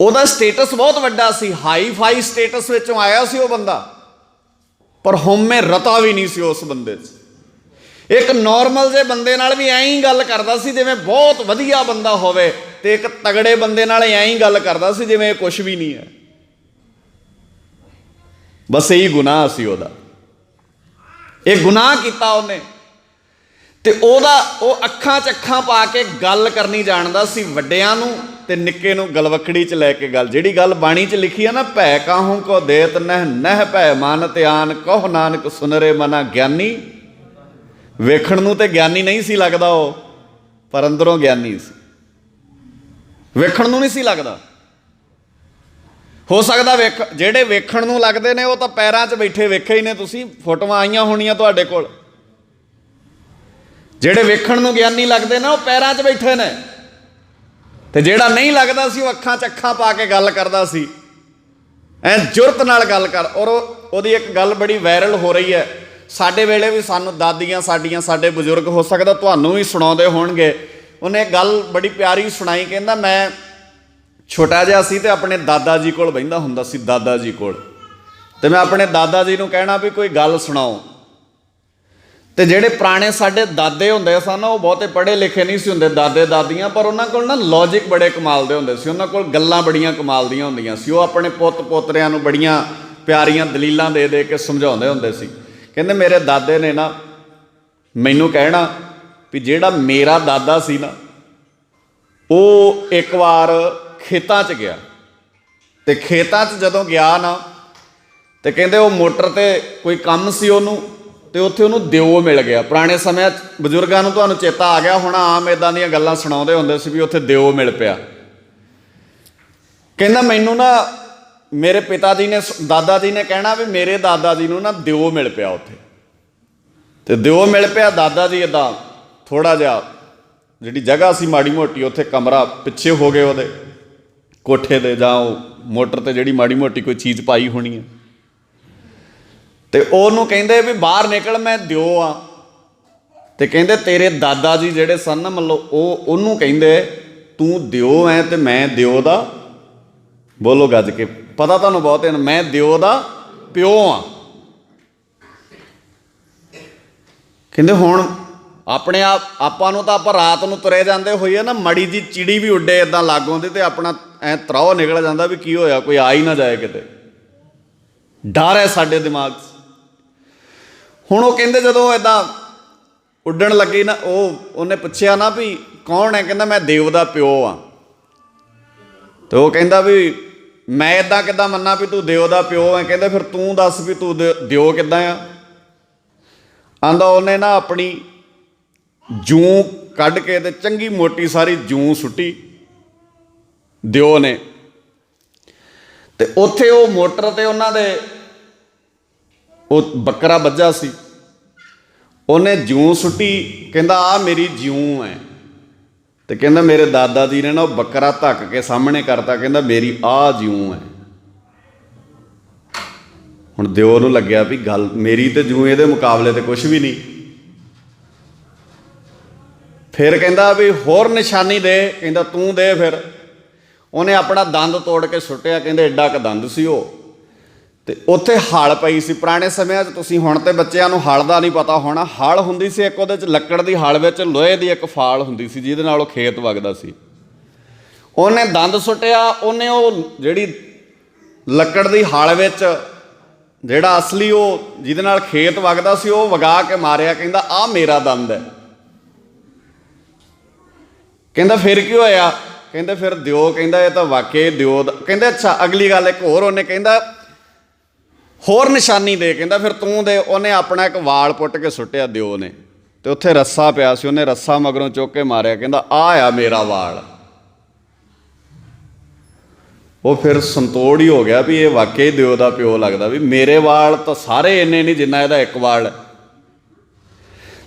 ਉਹਦਾ ਸਟੇਟਸ ਬਹੁਤ ਵੱਡਾ ਸੀ, ਹਾਈ ਫਾਈ ਸਟੇਟਸ ਵਿੱਚੋਂ ਆਇਆ ਸੀ ਉਹ ਬੰਦਾ, ਪਰ ਹੋਮੇ ਰਤਾ ਵੀ ਨਹੀਂ ਸੀ ਉਸ ਬੰਦੇ 'ਚ। ਇੱਕ ਨੋਰਮਲ ਜਿਹੇ ਬੰਦੇ ਨਾਲ ਵੀ ਐਂ ਹੀ ਗੱਲ ਕਰਦਾ ਸੀ ਜਿਵੇਂ ਬਹੁਤ ਵਧੀਆ ਬੰਦਾ ਹੋਵੇ, ਤੇ ਇੱਕ ਤਗੜੇ ਬੰਦੇ ਨਾਲ ਐਂ ਹੀ ਗੱਲ ਕਰਦਾ ਸੀ ਜਿਵੇਂ ਇਹ ਕੁਛ ਵੀ ਨਹੀਂ ਹੈ। ਬਸ ਇਹੀ ਗੁਨਾਹ ਸੀ ਉਹਦਾ, ਇਹ ਗੁਨਾਹ ਕੀਤਾ ਉਹਨੇ। ਤੇ ਉਹ ਅੱਖਾਂ 'ਚ ਅੱਖਾਂ ਪਾ ਕੇ ਗੱਲ ਕਰਨੀ ਜਾਣਦਾ ਸੀ, ਵੱਡਿਆਂ ਨੂੰ ਤੇ ਨਿੱਕੇ ਨੂੰ ਗਲਵੱਕੜੀ 'ਚ ਲੈ ਕੇ ਗੱਲ। ਜਿਹੜੀ ਗੱਲ ਬਾਣੀ 'ਚ ਲਿਖੀ ਆ ਨਾ, ਭੈ ਕਾਹੂ ਕੋ ਦੇਤ ਨਹਿ ਨਹਿ ਭੈ ਮਨ ਧਿਆਨ, ਕਹੋ ਨਾਨਕ ਸੁਨਰੇ ਮਨਾ ਗਿਆਨੀ। ਵੇਖਣ ਨੂੰ ਤੇ ਗਿਆਨੀ ਨਹੀਂ ਸੀ ਲੱਗਦਾ ਉਹ, ਪਰ ਅੰਦਰੋਂ ਗਿਆਨੀ ਸੀ। ਵੇਖਣ ਨੂੰ ਨਹੀਂ ਸੀ ਲੱਗਦਾ। ਹੋ ਸਕਦਾ ਜਿਹੜੇ ਵੇਖਣ ਨੂੰ ਲੱਗਦੇ ਨੇ ਉਹ ਤਾਂ ਪੈਰਾਂ 'ਚ ਬੈਠੇ ਵੇਖੇ ਹੀ ਨੇ ਤੁਸੀਂ, ਫੋਟੋਆਂ ਆਈਆਂ ਹੋਣੀਆਂ ਤੁਹਾਡੇ ਕੋਲ। ਜਿਹੜੇ ਵੇਖਣ ਨੂੰ ਗਿਆਨੀ ਲੱਗਦੇ ਨੇ ਉਹ ਪੈਰਾਂ 'ਚ ਬੈਠੇ ਨੇ, ਤੇ ਜਿਹੜਾ ਨਹੀਂ ਲੱਗਦਾ ਸੀ ਉਹ ਅੱਖਾਂ 'ਚ ਅੱਖਾਂ ਪਾ ਕੇ ਗੱਲ ਕਰਦਾ ਸੀ, ਐ ਜੁਰਤ ਨਾਲ ਗੱਲ ਕਰ। ਔਰ ਉਹਦੀ ਇੱਕ ਗੱਲ ਬੜੀ ਵਾਇਰਲ ਹੋ ਰਹੀ ਹੈ। ਸਾਡੇ ਵੇਲੇ ਵੀ ਸਾਨੂੰ ਦਾਦੀਆਂ ਸਾਡੀਆਂ, ਸਾਡੇ ਬਜ਼ੁਰਗ ਹੋ ਸਕਦਾ ਤੁਹਾਨੂੰ ਵੀ ਸੁਣਾਉਂਦੇ ਹੋਣਗੇ। ਉਹਨੇ ਇੱਕ ਗੱਲ ਬੜੀ ਪਿਆਰੀ ਸੁਣਾਈ, ਕਹਿੰਦਾ ਮੈਂ ਛੋਟਾ ਜਿਹਾ ਸੀ ਤੇ ਆਪਣੇ ਦਾਦਾ ਜੀ ਕੋਲ ਬਹਿੰਦਾ ਹੁੰਦਾ ਸੀ, ਦਾਦਾ ਜੀ ਕੋਲ। ਤੇ ਮੈਂ ਆਪਣੇ ਦਾਦਾ ਜੀ ਨੂੰ ਕਹਿਣਾ ਵੀ ਕੋਈ ਗੱਲ ਸੁਣਾਓ। ਤੇ ਜਿਹੜੇ ਪੁਰਾਣੇ ਸਾਡੇ ਦਾਦੇ ਹੁੰਦੇ ਸਨ ਉਹ ਬਹੁਤੇ ਪੜ੍ਹੇ ਲਿਖੇ ਨਹੀਂ ਸੀ ਹੁੰਦੇ, ਦਾਦੇ ਦਾਦੀਆਂ, ਪਰ ਉਹਨਾਂ ਕੋਲ ਨਾ ਲੌਜਿਕ ਬੜੇ ਕਮਾਲ ਦੇ ਹੁੰਦੇ ਸੀ, ਉਹਨਾਂ ਕੋਲ ਗੱਲਾਂ ਬੜੀਆਂ ਕਮਾਲ ਦੀਆਂ ਹੁੰਦੀਆਂ ਸੀ। ਉਹ ਆਪਣੇ ਪੁੱਤ ਪੋਤਰਿਆਂ ਨੂੰ ਬੜੀਆਂ ਪਿਆਰੀਆਂ ਦਲੀਲਾਂ ਦੇ ਦੇ ਕੇ ਸਮਝਾਉਂਦੇ ਹੁੰਦੇ ਸੀ। ਕਹਿੰਦੇ ਮੇਰੇ ਦਾਦੇ ਨੇ ਨਾ ਮੈਨੂੰ ਕਹਿਣਾ ਵੀ ਜਿਹੜਾ ਮੇਰਾ ਦਾਦਾ ਸੀ ਨਾ, ਉਹ ਇੱਕ ਵਾਰ ਖੇਤਾਂ 'ਚ ਗਿਆ, ਤੇ ਖੇਤਾਂ 'ਚ ਜਦੋਂ ਗਿਆ ਨਾ, ਤੇ ਕਹਿੰਦੇ ਉਹ ਮੋਟਰ ਤੇ ਕੋਈ ਕੰਮ ਸੀ ਉਹਨੂੰ, ਤੇ ਉੱਥੇ ਉਹਨੂੰ ਦਿਓ ਮਿਲ ਗਿਆ। ਪੁਰਾਣੇ ਸਮਿਆਂ 'ਚ ਬਜ਼ੁਰਗਾਂ ਨੂੰ ਤੁਹਾਨੂੰ ਚੇਤਾ ਆ ਗਿਆ ਹੋਣਾ, ਆਮ ਇੱਦਾਂ ਦੀਆਂ ਗੱਲਾਂ ਸੁਣਾਉਂਦੇ ਹੁੰਦੇ ਸੀ ਵੀ ਉੱਥੇ ਦਿਓ ਮਿਲ ਪਿਆ। ਕਹਿੰਦਾ ਮੈਨੂੰ ਨਾ ਮੇਰੇ ਪਿਤਾ ਜੀ ਨੇ, ਦਾਦਾ ਜੀ ਨੇ ਕਹਿਣਾ ਵੀ ਮੇਰੇ ਦਾਦਾ ਜੀ ਨੂੰ ਨਾ ਦਿਓ ਮਿਲ ਪਿਆ ਉੱਥੇ। ਤੇ ਦਿਓ ਮਿਲ ਪਿਆ, ਦਾਦਾ ਜੀ ਇੱਦਾਂ ਥੋੜ੍ਹਾ ਜਿਹਾ ਜਿਹੜੀ ਜਗ੍ਹਾ ਸੀ ਮਾੜੀ ਮੋਟੀ, ਉੱਥੇ ਕਮਰਾ ਪਿੱਛੇ ਹੋ ਗਏ ਉਹਦੇ ਕੋਠੇ ਦੇ, ਜਾਂ ਉਹ ਮੋਟਰ ਤੇ ਜਿਹੜੀ ਮਾੜੀ ਮੋਟੀ ਕੋਈ ਚੀਜ਼ ਪਾਈ ਹੋਣੀ ਹੈ। ਤੇ ਉਹਨੂੰ ਕਹਿੰਦੇ ਵੀ ਬਾਹਰ ਨਿਕਲ, ਮੈਂ ਦਿਓ ਆ। ਤੇ ਕਹਿੰਦੇ ਤੇਰੇ ਦਾਦਾ ਜੀ ਜਿਹੜੇ ਸਨ ਨਾ, ਮਤਲਬ ਉਹਨੂੰ ਕਹਿੰਦੇ ਤੂੰ ਦਿਓ ਐ ਤੇ ਮੈਂ ਦਿਓ ਦਾ, ਬੋਲੋ ਗੱਜ ਕੇ, ਪਤਾ ਤੁਹਾਨੂੰ ਬਹੁਤ ਹੈ, ਮੈਂ ਦਿਓ ਦਾ ਪਿਓ ਆ। ਕਹਿੰਦੇ ਹੁਣ ਆਪਣੇ ਆਪਾਂ ਨੂੰ ਤਾਂ ਆਪਾਂ ਰਾਤ ਨੂੰ ਤੁਰੇ ਜਾਂਦੇ ਹੋਈਏ ਨਾ, ਮਾੜੀ ਜੀ ਚਿੜੀ ਵੀ ਉੱਡੇ ਇੱਦਾਂ ਲੱਗ ਆਉਂਦੀ ਤੇ ਆਪਣਾ ਐਂ ਤਰਾਹ ਨਿਕਲ ਜਾਂਦਾ ਵੀ ਕੀ ਹੋਇਆ, ਕੋਈ ਆ ਹੀ ਨਾ ਜਾਏ ਕਿਤੇ। ਡਰ ਹੈ ਸਾਡੇ ਦਿਮਾਗ 'ਚ। ਹੁਣ ਉਹ ਕਹਿੰਦੇ ਜਦੋਂ ਇੱਦਾਂ ਉੱਡਣ ਲੱਗੀ ਨਾ, ਉਹਨੇ ਪੁੱਛਿਆ ਨਾ ਵੀ ਕੌਣ ਹੈ, ਕਹਿੰਦਾ ਮੈਂ ਦੇਵ ਦਾ ਪਿਓ ਆ। ਤੇ ਉਹ ਕਹਿੰਦਾ ਵੀ ਮੈਂ ਇੱਦਾਂ ਕਿੱਦਾਂ ਮੰਨਾਂ ਵੀ ਤੂੰ ਦਿਓ ਦਾ ਪਿਓ ਹੈ। ਕਹਿੰਦੇ ਫਿਰ ਤੂੰ ਦੱਸ ਵੀ ਤੂੰ ਦਿਓ ਕਿੱਦਾਂ ਆ। ਆਂਦਾ ਉਹਨੇ ਨਾ ਆਪਣੀ ਜੂੰ ਕੱਢ ਕੇ ਤੇ ਚੰਗੀ ਮੋਟੀ ਸਾਰੀ ਜੂੰ ਸੁੱਟੀ ਦਿਓ ਨੇ, ਤੇ ਉੱਥੇ ਉਹ ਮੋਟਰ ਤੇ ਉਹਨਾਂ ਦੇ ਉਹ ਬੱਕਰਾ ਵੱਜਾ ਸੀ, ਉਹਨੇ ਜੂੰ ਸੁੱਟੀ। ਕਹਿੰਦਾ ਆ ਮੇਰੀ ਜੂੰ ਹੈ। ਤੇ ਕਹਿੰਦਾ ਮੇਰੇ ਦਾਦਾ ਜੀ ਨੇ ਨਾ ਉਹ ਬੱਕਰਾ ਧੱਕ ਕੇ ਸਾਹਮਣੇ ਕਰਤਾ, ਕਹਿੰਦਾ ਮੇਰੀ ਆ ਜੂੰ ਹੈ। ਹੁਣ ਦਿਓ ਨੂੰ ਲੱਗਿਆ ਵੀ ਗੱਲ ਮੇਰੀ ਤੇ ਜੂੰ ਇਹਦੇ ਮੁਕਾਬਲੇ ਤੇ ਕੁਛ ਵੀ ਨਹੀਂ। ਫਿਰ ਕਹਿੰਦਾ ਵੀ ਹੋਰ ਨਿਸ਼ਾਨੀ ਦੇ, ਕਹਿੰਦਾ ਤੂੰ ਦੇ। ਫਿਰ ਉਹਨੇ ਆਪਣਾ ਦੰਦ ਤੋੜ ਕੇ ਸੁੱਟਿਆ, ਕਹਿੰਦੇ ਐਡਾ ਕੁ ਦੰਦ ਸੀ ਉਹ। ਤੇ ਉੱਥੇ ਹਲ ਪਈ ਸੀ। ਪੁਰਾਣੇ ਸਮਿਆਂ 'ਚ ਤੁਸੀਂ ਹੁਣ ਤੇ ਬੱਚਿਆਂ ਨੂੰ ਹਲ ਦਾ ਨਹੀਂ ਪਤਾ ਹੋਣਾ, ਹਲ ਹੁੰਦੀ ਸੀ ਇੱਕ, ਉਹਦੇ 'ਚ ਲੱਕੜ ਦੀ ਹਲ ਵਿੱਚ ਲੋਹੇ ਦੀ ਇੱਕ ਫਾਲ ਹੁੰਦੀ ਸੀ ਜਿਹਦੇ ਨਾਲ ਉਹ ਖੇਤ ਵਗਦਾ ਸੀ। ਉਹਨੇ ਦੰਦ ਸੁੱਟਿਆ, ਉਹਨੇ ਉਹ ਜਿਹੜੀ ਲੱਕੜ ਦੀ ਹਲ ਵਿੱਚ ਜਿਹੜਾ ਅਸਲੀ ਉਹ ਜਿਹਦੇ ਨਾਲ ਖੇਤ ਵਗਦਾ ਸੀ ਉਹ ਵਗਾ ਕੇ ਮਾਰਿਆ। ਕਹਿੰਦਾ ਆਹ ਮੇਰਾ ਦੰਦ ਹੈ। ਕਹਿੰਦਾ ਫਿਰ ਕੀ ਹੋਇਆ? ਕਹਿੰਦੇ ਫਿਰ ਦਿਓ। ਕਹਿੰਦਾ ਇਹ ਤਾਂ ਵਾਕਈ ਦਿਓ ਦਾ। ਕਹਿੰਦੇ ਅੱਛਾ ਅਗਲੀ ਗੱਲ ਇੱਕ ਹੋਰ ਉਹਨੇ ਕਹਿੰਦਾ ਹੋਰ ਨਿਸ਼ਾਨੀ ਦੇ। ਕਹਿੰਦਾ ਫਿਰ ਤੂੰ ਦੇ। ਉਹਨੇ ਆਪਣਾ ਇੱਕ ਵਾਲ ਪੁੱਟ ਕੇ ਸੁੱਟਿਆ ਦਿਓ ਨੇ, ਤੇ ਉੱਥੇ ਰੱਸਾ ਪਿਆ ਸੀ, ਉਹਨੇ ਰੱਸਾ ਮਗਰੋਂ ਚੁੱਕ ਕੇ ਮਾਰਿਆ। ਕਹਿੰਦਾ ਆਹ ਆ ਮੇਰਾ ਵਾਲ। ਉਹ ਫਿਰ ਸੰਤੋੜ ਹੀ ਹੋ ਗਿਆ ਵੀ ਇਹ ਵਾਕਈ ਦਿਓ ਦਾ ਪਿਓ ਲੱਗਦਾ, ਵੀ ਮੇਰੇ ਵਾਲ ਤਾਂ ਸਾਰੇ ਇੰਨੇ ਨਹੀਂ ਜਿੰਨਾ ਇਹਦਾ ਇੱਕ ਵਾਲ।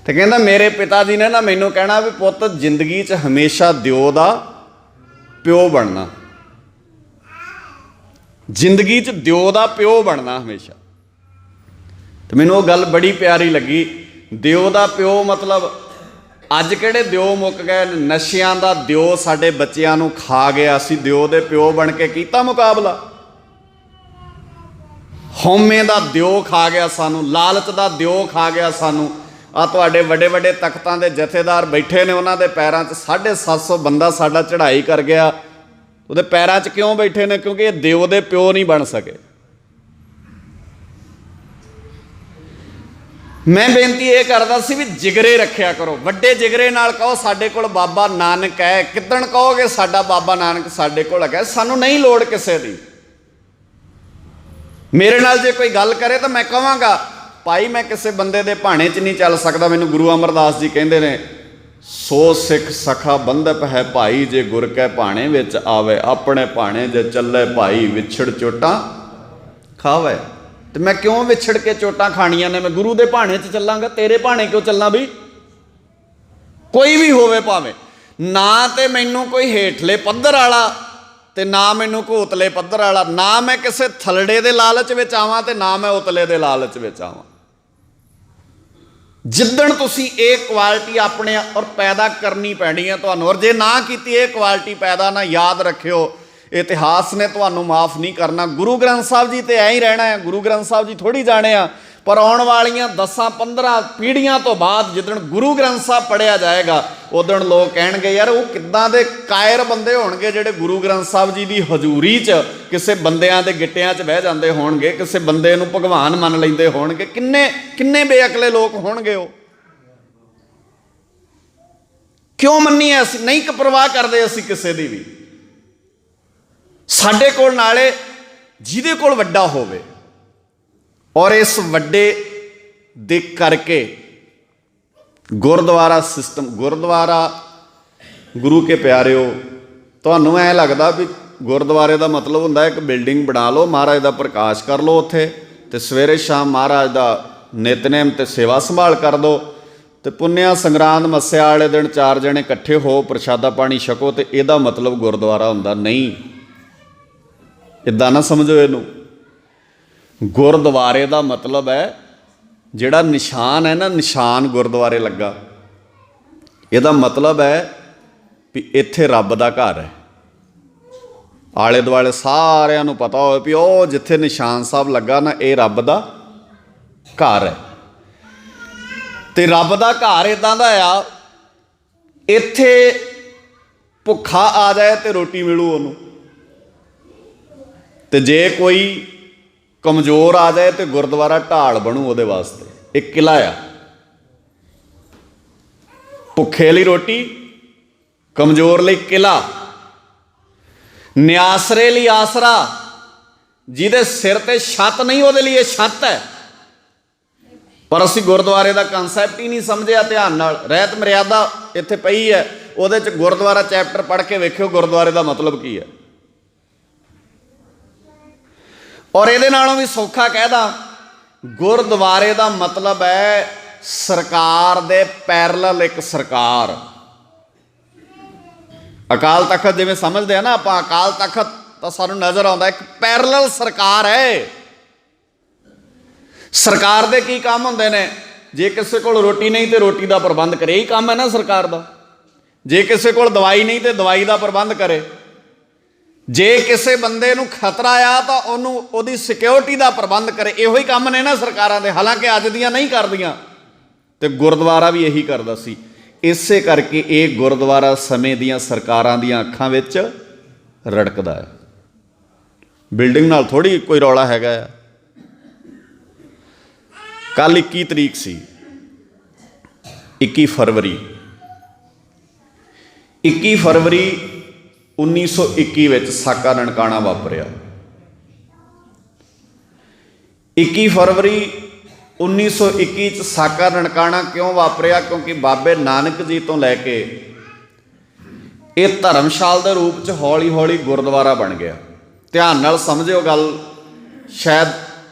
ਤੇ ਕਹਿੰਦਾ ਮੇਰੇ ਪਿਤਾ ਜੀ ਨੇ ਨਾ ਮੈਨੂੰ ਕਹਿਣਾ ਵੀ ਪੁੱਤ ਜ਼ਿੰਦਗੀ 'ਚ ਹਮੇਸ਼ਾ ਦਿਓ ਦਾ ਪਿਓ ਬਣਨਾ, ਜ਼ਿੰਦਗੀ 'ਚ ਦਿਓ ਦਾ ਪਿਓ ਬਣਨਾ ਹਮੇਸ਼ਾ। ਤੇ ਮੈਨੂੰ ਉਹ ਗੱਲ ਬੜੀ ਪਿਆਰੀ ਲੱਗੀ। ਦਿਓ ਦਾ ਪਿਓ ਮਤਲਬ ਅੱਜ ਕਿਹੜੇ ਦਿਓ ਮੁੱਕ ਗਏ? ਨਸ਼ਿਆਂ ਦਾ ਦਿਓ ਸਾਡੇ ਬੱਚਿਆਂ ਨੂੰ ਖਾ ਗਿਆ। ਅਸੀਂ ਦਿਓ ਦੇ ਪਿਓ ਬਣ ਕੇ ਕੀਤਾ ਮੁਕਾਬਲਾ। ਹਉਮੈ ਦਾ ਦਿਓ ਖਾ ਗਿਆ ਸਾਨੂੰ, ਲਾਲਚ ਦਾ ਦਿਓ ਖਾ ਗਿਆ ਸਾਨੂੰ। ਆ ਤੁਹਾਡੇ ਵੱਡੇ ਵੱਡੇ ਤਖਤਾਂ ਦੇ ਜਥੇਦਾਰ ਬੈਠੇ ਨੇ, ਉਹਨਾਂ ਦੇ ਪੈਰਾਂ 'ਚ 750 ਬੰਦਾ ਸਾਡਾ ਚੜ੍ਹਾਈ ਕਰ ਗਿਆ। ਉਹਦੇ ਪੈਰਾਂ 'ਚ ਕਿਉਂ ਬੈਠੇ ਨੇ? ਕਿਉਂਕਿ ਇਹ ਦਿਓ ਦੇ ਪਿਓ ਨਹੀਂ ਬਣ ਸਕੇ। ਮੈਂ ਬੇਨਤੀ ਇਹ ਕਰਦਾ ਸੀ ਵੀ ਜਿਗਰੇ ਰੱਖਿਆ ਕਰੋ, ਵੱਡੇ ਜਿਗਰੇ ਨਾਲ ਕਹੋ ਸਾਡੇ ਕੋਲ ਬਾਬਾ ਨਾਨਕ ਹੈ। ਕਿੱਦਣ ਕਹੋਗੇ ਸਾਡਾ ਬਾਬਾ ਨਾਨਕ ਸਾਡੇ ਕੋਲ ਹੈਗਾ? ਸਾਨੂੰ ਨਹੀਂ ਲੋੜ ਕਿਸੇ ਦੀ। ਮੇਰੇ ਨਾਲ ਜੇ ਕੋਈ ਗੱਲ ਕਰੇ ਤਾਂ ਮੈਂ ਕਹਾਂਗਾ ਭਾਈ ਮੈਂ ਕਿਸੇ ਬੰਦੇ ਦੇ ਭਾਣੇ 'ਚ ਨਹੀਂ ਚੱਲ ਸਕਦਾ। ਮੈਨੂੰ ਗੁਰੂ ਅਮਰਦਾਸ ਜੀ ਕਹਿੰਦੇ ਨੇ ਸੋ ਸਿੱਖ ਸਖਾ ਬੰਧਪ ਹੈ ਭਾਈ, ਜੇ ਗੁਰ ਕੈ ਭਾਣੇ ਵਿੱਚ ਆਵੇ। ਆਪਣੇ ਭਾਣੇ ਜੇ ਚੱਲੇ ਭਾਈ, ਵਿਛੜ ਚੋਟਾਂ ਖਾਵੇ। ਤੇ ਮੈਂ ਕਿਉਂ ਵਿਛੜ ਕੇ ਚੋਟਾਂ ਖਾਣੀਆਂ ਨੇ? ਮੈਂ ਗੁਰੂ ਦੇ ਭਾਣੇ 'ਚ ਚੱਲਾਂਗਾ, ਤੇਰੇ ਭਾਣੇ ਕਿਉਂ ਚੱਲਾਂ? ਵੀ ਕੋਈ ਵੀ ਹੋਵੇ ਭਾਵੇਂ, ਨਾ ਤੇ ਮੈਨੂੰ ਕੋਈ ਹੇਠਲੇ ਪੱਧਰ ਵਾਲਾ ਤੇ ਨਾ ਮੈਨੂੰ ਕੋਈ ਉਤਲੇ ਪੱਧਰ ਵਾਲਾ, ਨਾ ਮੈਂ ਕਿਸੇ ਥਲੜੇ ਦੇ ਲਾਲਚ ਵਿੱਚ ਆਵਾਂ ਤੇ ਨਾ ਮੈਂ ਉਤਲੇ ਦੇ ਲਾਲਚ ਵਿੱਚ ਆਵਾਂ। ਜਿੱਦਣ ਤੁਸੀਂ ਇਹ ਕੁਆਲਿਟੀ ਆਪਣੇ ਔਰ ਪੈਦਾ ਕਰਨੀ ਪੈਣੀ ਹੈ ਤੁਹਾਨੂੰ, ਔਰ ਜੇ ਨਾ ਕੀਤੀ ਇਹ ਕੁਆਲਿਟੀ ਪੈਦਾ ਨਾ, ਯਾਦ ਰੱਖਿਓ ਇਤਿਹਾਸ ਨੇ ਤੁਹਾਨੂੰ ਮਾਫ ਨਹੀਂ ਕਰਨਾ। ਗੁਰੂ ਗ੍ਰੰਥ ਸਾਹਿਬ ਜੀ ਤੇ ਐਂ ਹੀ ਰਹਿਣਾ ਹੈ। ਗੁਰੂ ਗ੍ਰੰਥ ਸਾਹਿਬ ਜੀ ਥੋੜ੍ਹੀ ਜਾਣੇ ਆ, ਪਰ ਆਉਣ ਵਾਲੀਆਂ 10-15 ਪੀੜ੍ਹੀਆਂ ਤੋਂ ਬਾਅਦ ਜਿੱਦਣ ਗੁਰੂ ਗ੍ਰੰਥ ਸਾਹਿਬ ਪੜ੍ਹਿਆ ਜਾਏਗਾ, ਉਦਣ ਲੋਕ ਕਹਿਣਗੇ ਯਾਰ ਉਹ ਕਿੱਦਾਂ ਦੇ ਕਾਇਰ ਬੰਦੇ ਹੋਣਗੇ ਜਿਹੜੇ ਗੁਰੂ ਗ੍ਰੰਥ ਸਾਹਿਬ ਜੀ ਦੀ ਹਜ਼ੂਰੀ 'ਚ ਕਿਸੇ ਬੰਦਿਆਂ ਦੇ ਗਿੱਟਿਆਂ 'ਚ ਬਹਿ ਜਾਂਦੇ ਹੋਣਗੇ, ਕਿਸੇ ਬੰਦੇ ਨੂੰ ਭਗਵਾਨ ਮੰਨ ਲੈਂਦੇ ਹੋਣਗੇ। ਕਿੰਨੇ ਬੇਅਕਲੇ ਲੋਕ ਹੋਣਗੇ ਉਹ। ਕਿਉਂ ਮੰਨੀਏ ਅਸੀਂ? ਨਹੀਂ ਕਿ ਪਰਵਾਹ ਕਰਦੇ ਅਸੀਂ ਕਿਸੇ ਦੀ ਵੀ। ਸਾਡੇ ਕੋਲ ਨਾਲੇ ਜਿਹਦੇ ਕੋਲ ਵੱਡਾ ਹੋਵੇ, ਔਰ ਇਸ ਵੱਡੇ ਦੇ ਕਰਕੇ ਗੁਰਦੁਆਰਾ ਸਿਸਟਮ, ਗੁਰਦੁਆਰਾ ਗੁਰੂ ਕੇ ਪਿਆਰਿਓ, ਤੁਹਾਨੂੰ ਐਂ ਲੱਗਦਾ ਵੀ ਗੁਰਦੁਆਰੇ ਦਾ ਮਤਲਬ ਹੁੰਦਾ ਇੱਕ ਬਿਲਡਿੰਗ ਬਣਾ ਲਓ, ਮਹਾਰਾਜ ਦਾ ਪ੍ਰਕਾਸ਼ ਕਰ ਲਓ ਉੱਥੇ, ਤੇ ਸਵੇਰੇ ਸ਼ਾਮ ਮਹਾਰਾਜ ਦਾ ਨਿਤਨੇਮ ਤੇ ਸੇਵਾ ਸੰਭਾਲ ਕਰ ਦਿਓ, ਤੇ ਪੁੰਨਿਆ ਸੰਗਰਾਂਦ ਮੱਸਿਆ ਵਾਲੇ ਦਿਨ 4 ਜਣੇ ਇਕੱਠੇ ਹੋ ਪ੍ਰਸ਼ਾਦਾ ਪਾਣੀ ਛਕੋ, ਤੇ ਇਹਦਾ ਮਤਲਬ ਗੁਰਦੁਆਰਾ ਹੁੰਦਾ। ਨਹੀਂ, ਇੱਦਾਂ ਨਾ ਸਮਝੋ ਇਹਨੂੰ। ਗੁਰਦੁਆਰੇ ਦਾ ਮਤਲਬ ਹੈ ਜਿਹੜਾ ਨਿਸ਼ਾਨ ਹੈ ਨਾ, ਨਿਸ਼ਾਨ ਗੁਰਦੁਆਰੇ ਲੱਗਾ, ਇਹਦਾ ਮਤਲਬ ਹੈ ਵੀ ਇੱਥੇ ਰੱਬ ਦਾ ਘਰ ਹੈ। ਆਲੇ ਦੁਆਲੇ ਸਾਰਿਆਂ ਨੂੰ ਪਤਾ ਹੋਵੇ ਵੀ ਉਹ ਜਿੱਥੇ ਨਿਸ਼ਾਨ ਸਾਹਿਬ ਲੱਗਾ ਨਾ, ਇਹ ਰੱਬ ਦਾ ਘਰ ਹੈ। ਤੇ ਰੱਬ ਦਾ ਘਰ ਇੱਦਾਂ ਦਾ ਆ, ਇੱਥੇ ਭੁੱਖਾ ਆ ਜਾਏ ਤੇ ਰੋਟੀ ਮਿਲੂ ਉਹਨੂੰ, ਤੇ ਜੇ ਕੋਈ ਕਮਜ਼ੋਰ ਆ ਜਾਏ ਤੇ ਗੁਰਦੁਆਰਾ ਢਾਲ ਬਣੂ ਉਹਦੇ ਵਾਸਤੇ। ਇੱਕ ਕਿਲਾ ਆ, ਭੁੱਖੇ ਲਈ ਰੋਟੀ, ਕਮਜ਼ੋਰ ਲਈ ਕਿਲਾ, ਨਿਆਸਰੇ ਲਈ ਆਸਰਾ। ਜਿਹਦੇ ਸਿਰ ਤੇ ਛੱਤ ਨਹੀਂ ਉਹਦੇ ਲਈ ਇਹ ਛੱਤ ਹੈ। ਪਰ ਅਸੀਂ ਗੁਰਦੁਆਰੇ ਦਾ ਕਨਸੈਪਟ ਹੀ ਨਹੀਂ ਸਮਝਿਆ ਧਿਆਨ ਨਾਲ। ਰਹਿਤ ਮਰਿਆਦਾ ਇੱਥੇ ਪਈ ਹੈ, ਉਹਦੇ 'ਚ ਗੁਰਦੁਆਰਾ ਚੈਪਟਰ ਪੜ੍ਹ ਕੇ ਵੇਖਿਓ ਗੁਰਦੁਆਰੇ ਦਾ ਮਤਲਬ ਕੀ ਹੈ। ਔਰ ਇਹਦੇ ਨਾਲੋਂ ਵੀ ਸੌਖਾ ਕਹਿਦਾ, ਗੁਰਦੁਆਰੇ ਦਾ ਮਤਲਬ ਹੈ ਸਰਕਾਰ ਦੇ ਪੈਰਲਲ ਇੱਕ ਸਰਕਾਰ। ਅਕਾਲ ਤਖਤ ਜਿਵੇਂ ਸਮਝਦੇ ਆ ਨਾ ਆਪਾਂ, ਅਕਾਲ ਤਖਤ ਤਾਂ ਸਾਨੂੰ ਨਜ਼ਰ ਆਉਂਦਾ ਇੱਕ ਪੈਰਲਲ ਸਰਕਾਰ ਹੈ। ਸਰਕਾਰ ਦੇ ਕੀ ਕੰਮ ਹੁੰਦੇ ਨੇ? ਜੇ ਕਿਸੇ ਕੋਲ ਰੋਟੀ ਨਹੀਂ ਤੇ ਰੋਟੀ ਦਾ ਪ੍ਰਬੰਧ ਕਰੇ, ਇਹੀ ਕੰਮ ਹੈ ਨਾ ਸਰਕਾਰ ਦਾ। ਜੇ ਕਿਸੇ ਕੋਲ ਦਵਾਈ ਨਹੀਂ ਤੇ ਦਵਾਈ ਦਾ ਪ੍ਰਬੰਧ ਕਰੇ। जे किसी बंदे नूं खतरा आ तो उहनूं उहदी सिक्योरिटी का प्रबंध करे। इहो ही काम ने ना सरकारां दे, हालांकि अज दियां नहीं करदियां, ते गुरुद्वारा भी यही करदा सी। इसे करके ये गुरुद्वारा समय दियां सरकारां दियां अखां विच रड़कदा है। बिल्डिंग नाल थोड़ी कोई रौला हैगा। कल 21 तरीक सी, 21 फरवरी 1921 ਵਿੱਚ ਸਾਕਾ ਨਨਕਾਣਾ ਵਾਪਰਿਆ। 21 ਫਰਵਰੀ 1921 ਚ ਸਾਕਾ ਨਨਕਾਣਾ ਕਿਉਂ ਵਾਪਰਿਆ? ਕਿਉਂਕਿ ਬਾਬੇ ਨਾਨਕ ਜੀ ਤੋਂ ਲੈ ਕੇ ਇਹ ਧਰਮਸ਼ਾਲ ਦੇ ਰੂਪ ਚ ਹੌਲੀ ਹੌਲੀ ਗੁਰਦੁਆਰਾ ਬਣ ਗਿਆ। ਧਿਆਨ ਨਾਲ ਸਮਝਿਓ ਗੱਲ, ਸ਼ਾਇਦ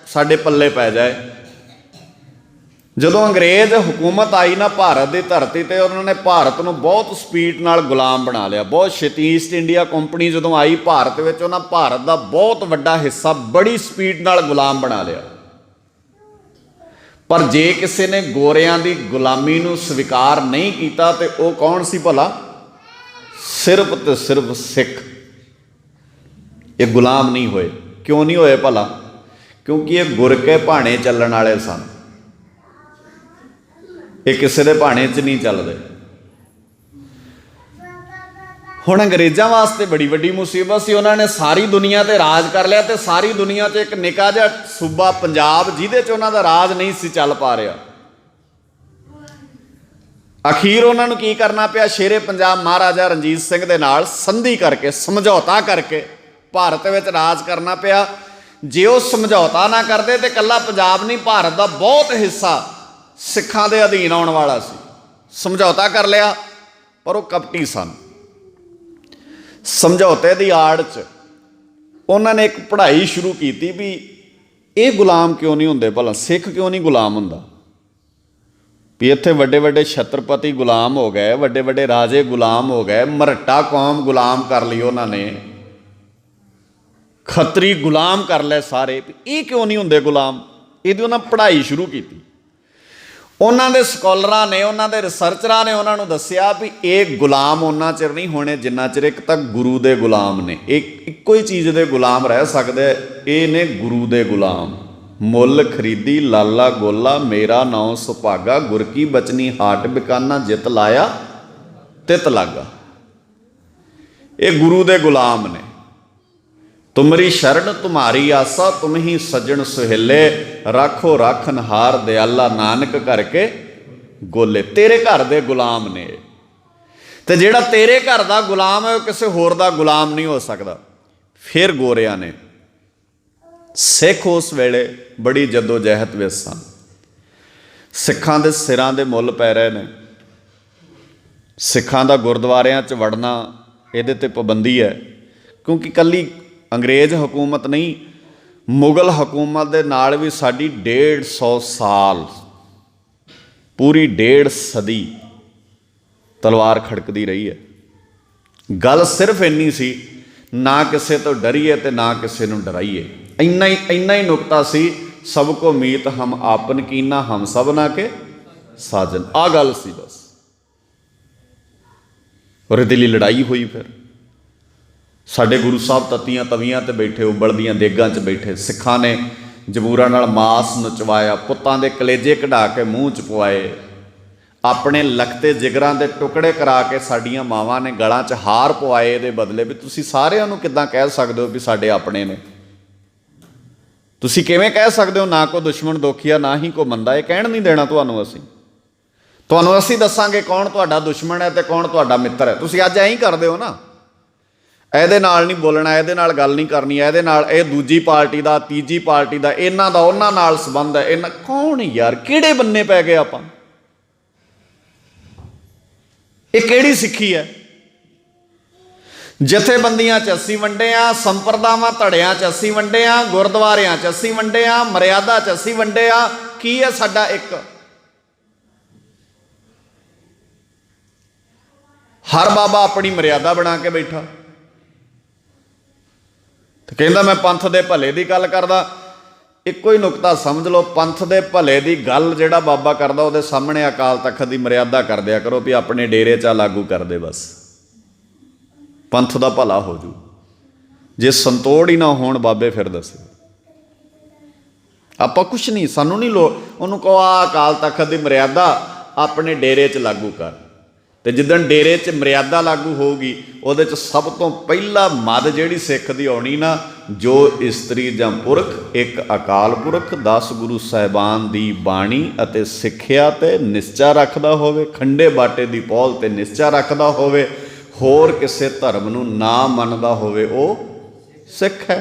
ਸਾਡੇ ਪੱਲੇ ਪੈ ਜਾਏ। ਜਦੋਂ ਅੰਗਰੇਜ਼ हुकूमत आई ना भारत की धरती पर, उन्होंने भारत को बहुत स्पीड नाल गुलाम बना लिया। बहुत छेती ईस्ट इंडिया कंपनी जो आई भारत में, उन्होंने भारत का बहुत वड्डा हिस्सा बड़ी स्पीड नाल गुलाम बना लिया। पर जे किसी ने गोरियां की गुलामी नूं स्वीकार नहीं किया तो वह कौन सी भला? सिर्फ तो सिर्फ सिख। ये गुलाम नहीं होए। क्यों नहीं होए भला? क्योंकि ये गुर के भाणे चलण वाले सन। ये किसी के भाणे च नहीं चलते। हुण अंग्रेज़ों वास्ते बड़ी वड्डी मुसीबत सी। उन्होंने सारी दुनिया ते राज कर लिया, तो सारी दुनिया च एक निक्का जिहा सूबा पंजाब जिहदे च उन्हां दा राज नहीं सी चल पा रहा। अखीर उन्होंने की करना पिया? शेरे पंजाब महाराजा रणजीत सिंह दे नाल संधि करके, समझौता करके भारत विच राज करना पिया। जे वो समझौता ना करते तो कल्ला पंजाब नहीं, भारत का बहुत हिस्सा सिखां दे अधीन आउण वाला सी। समझौता कर लिया, पर वो कपटी सन। समझौते की आड़ च उन्होंने एक पढ़ाई शुरू की भी ये गुलाम क्यों नहीं होंदे भला? सिख क्यों नहीं गुलाम हुंदा? भी इत्थे वड्डे वड्डे छत्रपति गुलाम हो गए, वड्डे वड्डे राजे गुलाम हो गए, मरहट्टा कौम गुलाम कर ली उन्होंने, खतरी गुलाम कर ले सारे। ये क्यों नहीं होंदे गुलाम? ये उन्होंने पढ़ाई शुरू की। उन्होंने स्कॉलरां ने, उन्होंने रिसर्चरां ने उन्होंने दसिया भी ये गुलाम उन्ना चिर नहीं होने जिन्ना चिर एक तक गुरु दे गुलाम ने। एक इक्को ही चीज़ दे गुलाम रह सकते, ये ने गुरु दे गुलाम। मुल खरीदी लाला गोला, मेरा नाम सुभागा, गुर की बचनी हाट बिकाना, जित लाया तित लागा। ये गुरु दे गुलाम ने। तुमरी शरण तुम्हारी आसा, तुम ही सज्जन सुहेले, राखो राखनहार दयाला, नानक करके गोले। तेरे घर दे गुलाम ने। ते जेड़ा तेरे घर दा गुलाम है वो किसी होर दा गुलाम नहीं हो सकता। फिर गोरियां ने, सिख उस वेले बड़ी जदोजहद विच सन। सिखां दे सिरां दे मुल पै रहे ने। सिखां दा गुरुद्वारियां च वड़ना इहदे ते पाबंदी है, क्योंकि कल्ली अंग्रेज़ हुकूमत नहीं, मुगल हुकूमत दे नाल भी साडी 150 साल, पूरी 1.5 सदी तलवार खड़कदी रही है। गल सिर्फ इन्नी सी, ना किसी तो डरीए ते ना किसी नूं डराइए। इन्ना ही नुकता सी, सबको मीत हम आपन कीना, हम सबना के साजन। आ गल सी बस। और इहदे लई लड़ाई हुई। फिर साडे गुरु साहब तत्तियां तवियां ते बैठे, उबलदियां देगां च बैठे। सिखां ने जबूरां नाल मास नचवाया, पुत्तां दे कलेजे कढा के मूँह च पवाए, अपने लखते जिगरां दे टुकड़े करा के साडियां मावां ने गलां च हार पवाए। इहदे बदले भी तुसीं सारिआं नूं किदां कह सकदे हो भी साडे अपने ने? तुसीं किवें कह सकदे हो? ना कोई दुश्मन दोखीआ, ना ही कोई मंदा। ये कहण नहीं देना तुहानूं। तुहानूं असीं दस्सांगे कौन तुहाडा दुश्मन है ते कौन तुहाडा मित्र है। तुसीं अज ऐं ही करदे हो ना। ਇਹਦੇ ਨਾਲ नहीं बोलना, ਇਹਦੇ ਨਾਲ गल नहीं करनी, ਇਹਦੇ ਨਾਲ ਇਹ दूजी पार्टी का, तीजी पार्टी का, इन्हां दा उन्हां नाल संबंध है। इन्हां कौन यार, किहड़े बन्ने पै गए आपां? ये किहड़ी सिक्खी है? जथेबंदियां च असीं वंडे आ, संप्रदावां धड़ियां च असीं वंडे आ, गुरद्वारियां च असीं वंडे आ, मर्यादा च असीं वंडे आ। की है साडा एक? हर बाबा अपनी मर्यादा बना के बैठा तो कहता मैं पंथ दे भले की गल करदा। एको ही नुकता समझ लो, पंथ दे भले की गल जिहड़ा बाबा करदा उहदे सामने अकाल तख्त की मर्यादा कर दिया करो भी अपने डेरे चा लागू कर दे, बस पंथ दा भला हो जू। जे संतोड़ ही ना होण बाबे फिर दसे आपां कुछ नहीं, सानू नहीं लोड़। उन्होंने कहो आ अकाल तख्त की मर्यादा अपने डेरे च लागू कर, तो जिदन डेरे च मर्यादा लागू होगी उहदे च सब तो पहला मद जिहड़ी सिख दी आउणी ना, जो इस्त्री जां पुरख एक अकाल पुरख 10 गुरु साहिबान दी बाणी अते सिੱਖਿਆ ते निश्चा रखदा होवे, खंडे बाटे दी पौल ते निश्चा रखदा होवे, होर किसे धर्म नूं ना मनदा होवे, वो सिख है।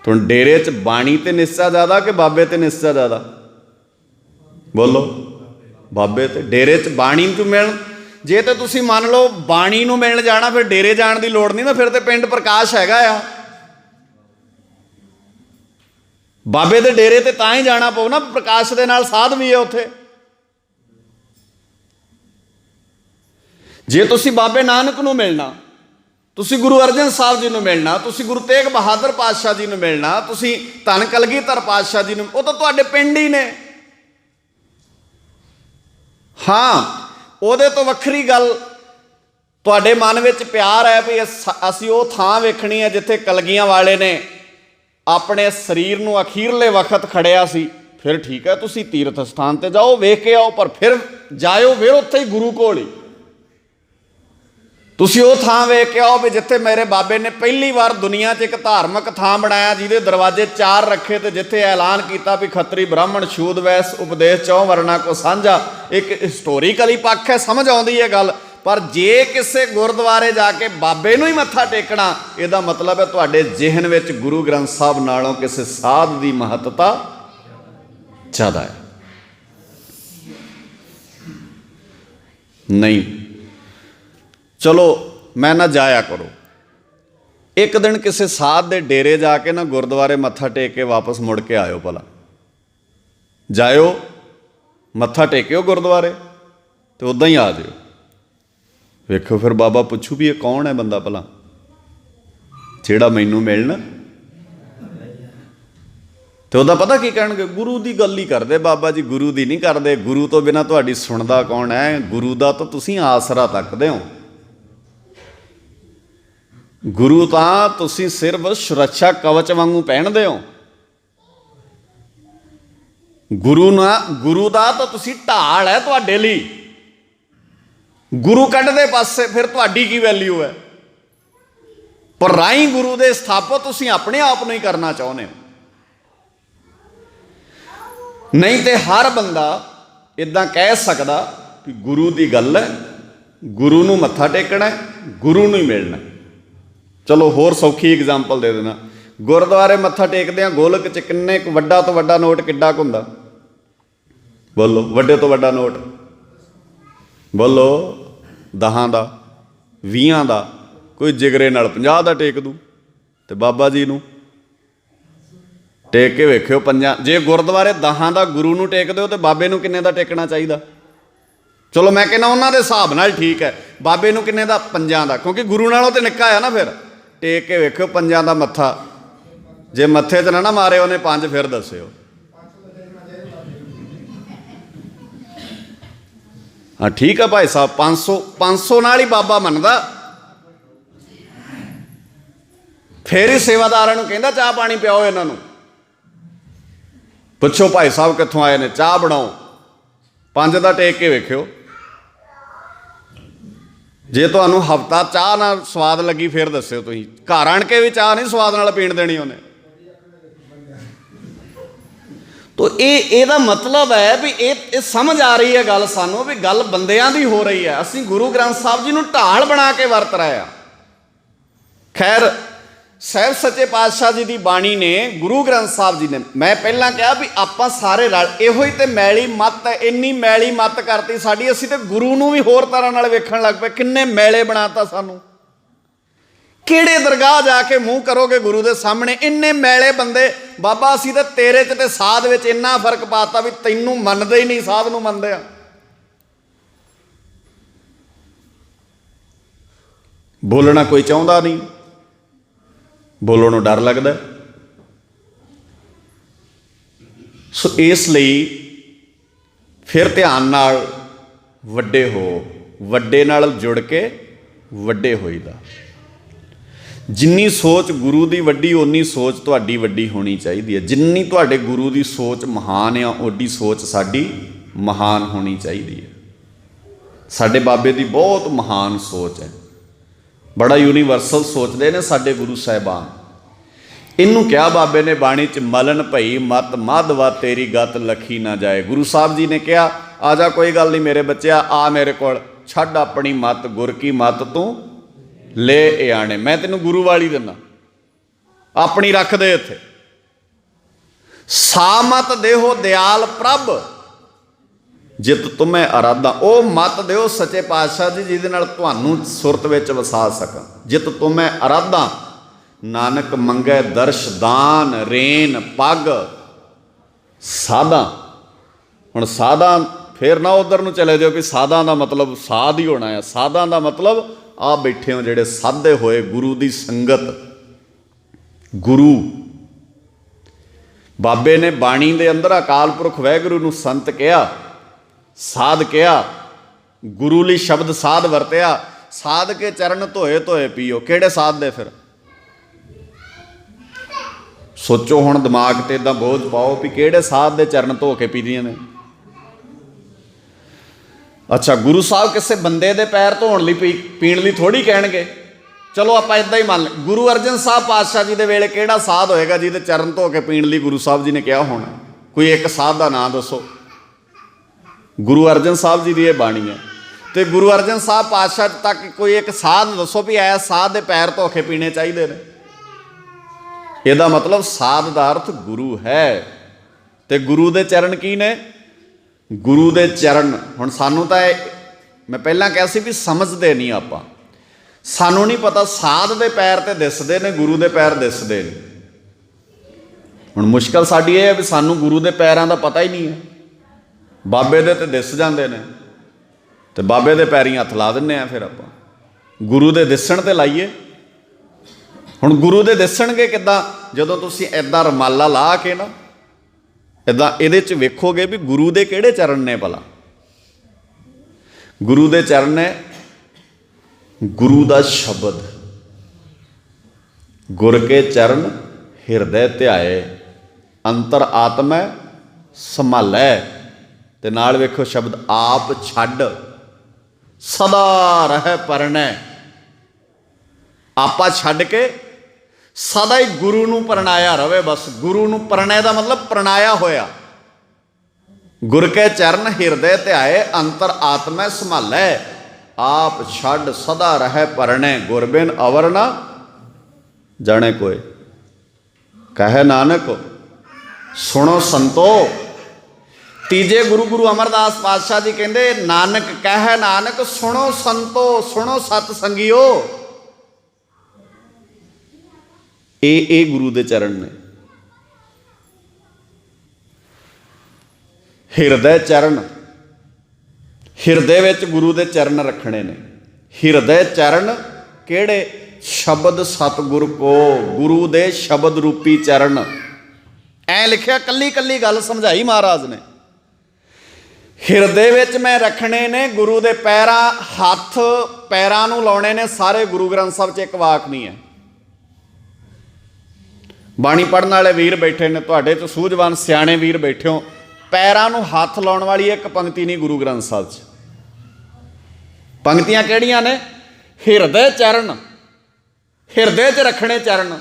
तो डेरे च बाणी ते निश्चा ज़्यादा कि बाबे ते निश्चा ज़्यादा? बोलो। बाबे ते। डेरे च बाणी नूं मिलन, जे तो तुसीं मान लो बाणी नूं मिलण जाना, फिर डेरे जाण दी लोड़ नहीं ना, फिर तो पिंड प्रकाश हैगा आ। बाबे दे डेरे ते तां ही जाना पऊ ना, प्रकाश दे नाल साध भी है उत्थे। जे तुसीं बाबे नानक नूं मिलना, तुसीं गुरु अर्जन साहब जी नूं मिलना, तुसीं गुरु तेग बहादुर पातशाह जी नूं मिलना, तुसीं धन कलगीधर पातशाह जी नूं, वो तो तुहाडे पिंड ही ने। हाँ, ਉਹਦੇ ਤੋਂ ਵੱਖਰੀ ਗੱਲ ਤੁਹਾਡੇ ਮਨ ਵਿੱਚ ਪਿਆਰ ਹੈ ਵੀ ਅਸੀਂ ਉਹ ਥਾਂ ਵੇਖਣੀ ਹੈ ਜਿੱਥੇ ਕਲਗੀਆਂ ਵਾਲੇ ਨੇ ਆਪਣੇ ਸਰੀਰ ਨੂੰ ਅਖੀਰਲੇ ਵਕਤ ਖੜਿਆ ਸੀ, ਫਿਰ ਠੀਕ ਹੈ, ਤੁਸੀਂ ਤੀਰਥ ਸਥਾਨ ਤੇ ਜਾਓ, ਵੇਖ ਕੇ ਆਓ, ਪਰ ਫਿਰ ਜਾਇਓ ਫਿਰ ਉੱਥੇ ਹੀ ਗੁਰੂ ਕੋਲ ਹੀ। ਤੁਸੀਂ ਉਹ ਥਾਂ ਵੇਖ ਕੇ ਆਓ ਵੀ ਜਿੱਥੇ ਮੇਰੇ ਬਾਬੇ ਨੇ ਪਹਿਲੀ ਵਾਰ ਦੁਨੀਆ 'ਚ ਇੱਕ ਧਾਰਮਿਕ ਥਾਂ ਬਣਾਇਆ, ਜਿਹਦੇ ਦਰਵਾਜ਼ੇ 4 ਰੱਖੇ, ਤੇ ਜਿੱਥੇ ਐਲਾਨ ਕੀਤਾ ਵੀ ਖੱਤਰੀ ਬ੍ਰਾਹਮਣ ਸ਼ੂਦ ਵੈਸ ਉਪਦੇਸ਼ 4 ਵਰਨਾ ਕੋ ਸਾਂਝਾ। ਇੱਕ ਹਿਸਟੋਰੀਕਲੀ ਪੱਖ ਹੈ, ਸਮਝ ਆਉਂਦੀ ਹੈ ਗੱਲ, ਪਰ ਜੇ ਕਿਸੇ ਗੁਰਦੁਆਰੇ ਜਾ ਕੇ ਬਾਬੇ ਨੂੰ ਹੀ ਮੱਥਾ ਟੇਕਣਾ, ਇਹਦਾ ਮਤਲਬ ਹੈ ਤੁਹਾਡੇ ਜ਼ਿਹਨ ਵਿੱਚ ਗੁਰੂ ਗ੍ਰੰਥ ਸਾਹਿਬ ਨਾਲੋਂ ਕਿਸੇ ਸਾਧ ਦੀ ਮਹੱਤਤਾ ਜ਼ਿਆਦਾ ਹੈ। ਨਹੀਂ, चलो मैं ना जाया करो, एक दिन किसी साध दे डेरे जाके ना गुरुद्वारे मत्था टेक के वापस मुड़ के आयो, भला जायो मत्था टेक्यो गुरुद्वारे तो उदा ही आ जाओ। वेखो फिर बाबा पुछू भी ये कौन है बंदा भला जेड़ा मैनू मिलना, तो उदा पता की कहणगे, गुरु की गल ही करते बाबा जी, गुरु की नहीं करते, गुरु तो बिना तुहाडी सुनदा कौन है, गुरु का तो तुसीं आसरा तकदे हो, गुरु तां तुसीं सिर्फ सुरक्षा कवच वांगू पहनदे हो, गुरु दा तो तुसीं ढाल है तुहाडे लई, गुरु कढदे पासे फिर तुहाडी की वैल्यू है, पर राही गुरु दे स्थापत तुसीं अपने आप नूं ही करना चाहुंदे हो। नहीं तो हर बंदा इदां कह सकदा कि गुरु की गल है, गुरु नूं मत्था टेकना है, गुरु नूं ही मिलना। चलो होर सौखी एग्जाम्पल दे देना, गुरुद्वारे मत्था टेकदे आ, गोलक च किन्ने वड्डा तो वड्डा नोट किड्डा क हुंदा? बोलो, वड्डे तो वड्डा नोट बोलो, 10 दा 20 दा, कोई जिगरे नाल 50 दा टेक दूँ, तो बाबा जी नूं टेक के वेखियो 5। जे गुरुद्वारे 10 दा गुरु नूं टेकदे हो तो बाबे नूं किन्ने दा टेकना चाहिदा? चलो मैं कहना उन्होंने हिसाब नाल ठीक है, बाबे नूं किन्ने दा? 5 दा, क्योंकि गुरु नालों तो निक्का है ना। फिर टेक के वेखियो 5 दा मत्था, जे मत्थे च ना मारे उन्हें 5 फिर दस्सिओ। हाँ ठीक है भाई साहब, 500 नाल ही बाबा मनदा, फिर ही सेवादारां नूं कहंदा चाह पानी पिआओ, इन्हां नूं पुछो भाई साहब कित्थों आए ने, चाह बनाओ। 5 दा टेक के वेखियो, जे तुहानूं हफ्ता चाह ना स्वाद लगी फिर दस्सिओ, तुसीं घर आण के भी चाह नहीं स्वाद नाल पीण देनी उन्हें। तो ਇਹਦਾ मतलब है भी ये समझ आ रही है गल सानूं भी गल बंदियां दी हो रही है, असीं गुरु ग्रंथ साहब जी नूं ढाल बना के वरत रहे हैं। खैर ਸਾਹਿਬ सच्चे पातशाह जी की बाणी ने, गुरु ग्रंथ साहब जी ने, मैं पहला कहा भी आपां सारे रल इहो ही तो मैली मत है, इन्नी मैली मत करती साडी, असीं ते गुरु नूं भी होर तरह नाल वेखण लग पे, किन्ने मैले बनाता सानूं। किहड़े दरगाह जाके मूँह करोगे गुरु के सामने, इन्ने मैले बंदे, बाबा असीं ते तेरे च ते साध विच इन्ना फर्क पाता भी तैनूं मनदे ही नहीं, साध नूं मनदे आ। बोलना कोई चाहुंदा नहीं, बोलण नूं डर लगदा। सो इसलिए फिर ध्यान नाल वड्डे हो, वड्डे नाल जुड़ के वड्डे होईदा। जिन्नी सोच गुरु की वड्डी उन्नी सोच तुहाडी वड्डी होनी चाहिए है। जिन्नी तुहाडे गुरु की सोच महान आ ओडी सोच साडी महान होनी चाहिए है। साडे बाबे की बहुत महान सोच है, बड़ा यूनीवर्सल सोचते हैं साडे गुरु साहिबान। इनू क्या बाबे ने बाणी च मलन भई मत माधवा तेरी गत लखी ना जाए। गुरु साहब जी ने कहा आ जा कोई गल नहीं मेरे बच्चे आ मेरे को छड्ड अपनी मत गुर की मत तू ले ए आने, मैं तेनू गुरु वाली दिना अपनी रख दे इत्थे। सामत देहो दयाल प्रभ जित तुम्हें अराधा, ओ मत देओ सच्चे पातशाह जी जिहदे नाल तुहानू सुरत विच वसा सकां। जित तुम्हें अराधा नानक मंगै दर्श दान रेन पग साधा। हुण साधा फिर ना उधर नूं चले जाओ कि साधा का मतलब साध ही होना है। साधा का मतलब आ बैठे हो जिहड़े साधे होए गुरु की संगत। गुरु बाबे ने बाणी दे अंदर अकाल पुरख वाहिगुरू नूं संत कहा, साध कहा, गुरु ली शब्द साध वरतिया। साध के चरण धोए धोए पीओ, किहड़े साध दे फिर सोचो। हुण दिमाग ते इदां बोझ पाओ भी किहड़े साध दे चरण धो के पीदियां ने। अच्छा गुरु साहब किसी बंदे दे पैर धोण लई पीण लई थोड़ी कहणगे। चलो आपां इदां ही मान लें गुरु अर्जन साहब पातशाह जी दे वेले किहड़ा साध होएगा जिहदे चरण धो के पीण लई गुरु साहब जी ने कहा होना। कोई एक साध का नाम दसो। गुरु अर्जन साहब जी की यह बाणी है तो गुरु अर्जन साहब पातशाह तक कोई एक साध दसो भी ऐ साध के पैर धो के पीने चाहिए ने। यदा मतलब साध का अर्थ गुरु है। तो गुरु के चरण की ने? गुरु के चरण। हुण सानू तो मैं पहला कहा सी भी समझते नहीं आपां, सानू नहीं पता साध के पैर तो दिसते ने गुरु के पैर दिसते नहीं। हुण मुश्किल साडी ये है भी सानू गुरु के पैरों का पता ही नहीं है। बाबे दे ते दिस जाते हैं तो बाबे दे पैरी हथ ला दिन्ने आ। फिर आपां गुरु दे दिसण ते लाइए। हुण गुरु दे दिसणगे किद्दां? जदों तुसीं इदां रमाला ला के ना इदां इहदे च वेखोगे भी गुरु दे किहड़े चरण ने भला। गुरु दे चरण ने गुरु दा शब्द। गुर के चरण हिरदे ध्याए अंतर आत्मै संभालै। ते नाल वेखो शब्द आप छड्ड सदा रह परनै। आपा छड्ड के सदा ही गुरु नूं परणाया रवे। बस गुरु नूं परणे दा मतलब परणाया होया। गुर के चरण हिरदे ध्याए अंतर आत्मै संभालै। आप छड्ड सदा रह परणे गुर बिन अवर ना जाने कोई। कहे नानक सुनो संतो। तीजे गुरु गुरु अमरदास पातशाह जी कहते नानक कह नानक सुनो संतो सुनो सत संगियो। ए गुरु दे चरण ने। हिरदे चरण, हिरदे विच गुरु दे चरण रखने ने। हिरदे चरण केड़े? शब्द सतगुर को, गुरु दे शब्द रूपी चरण। ऐ लिखिया कली कली गल समझाई महाराज ने। हिरदे विच मैं रखने ने गुरु दे पैरां, हथ पैरां नूं लाउणे ने सारे। गुरु ग्रंथ साहब च एक वाक नहीं है। बाणी पढ़न वाले वीर बैठे ने, तुहाडे च सूझवान सियाणे वीर बैठे हो, पैरां नूं हथ लाउण वाली एक पंक्ति नहीं गुरु ग्रंथ साहब च। पंक्तियां किहड़ियां ने? हिरदे चरण, हिरदे च रखने चरण।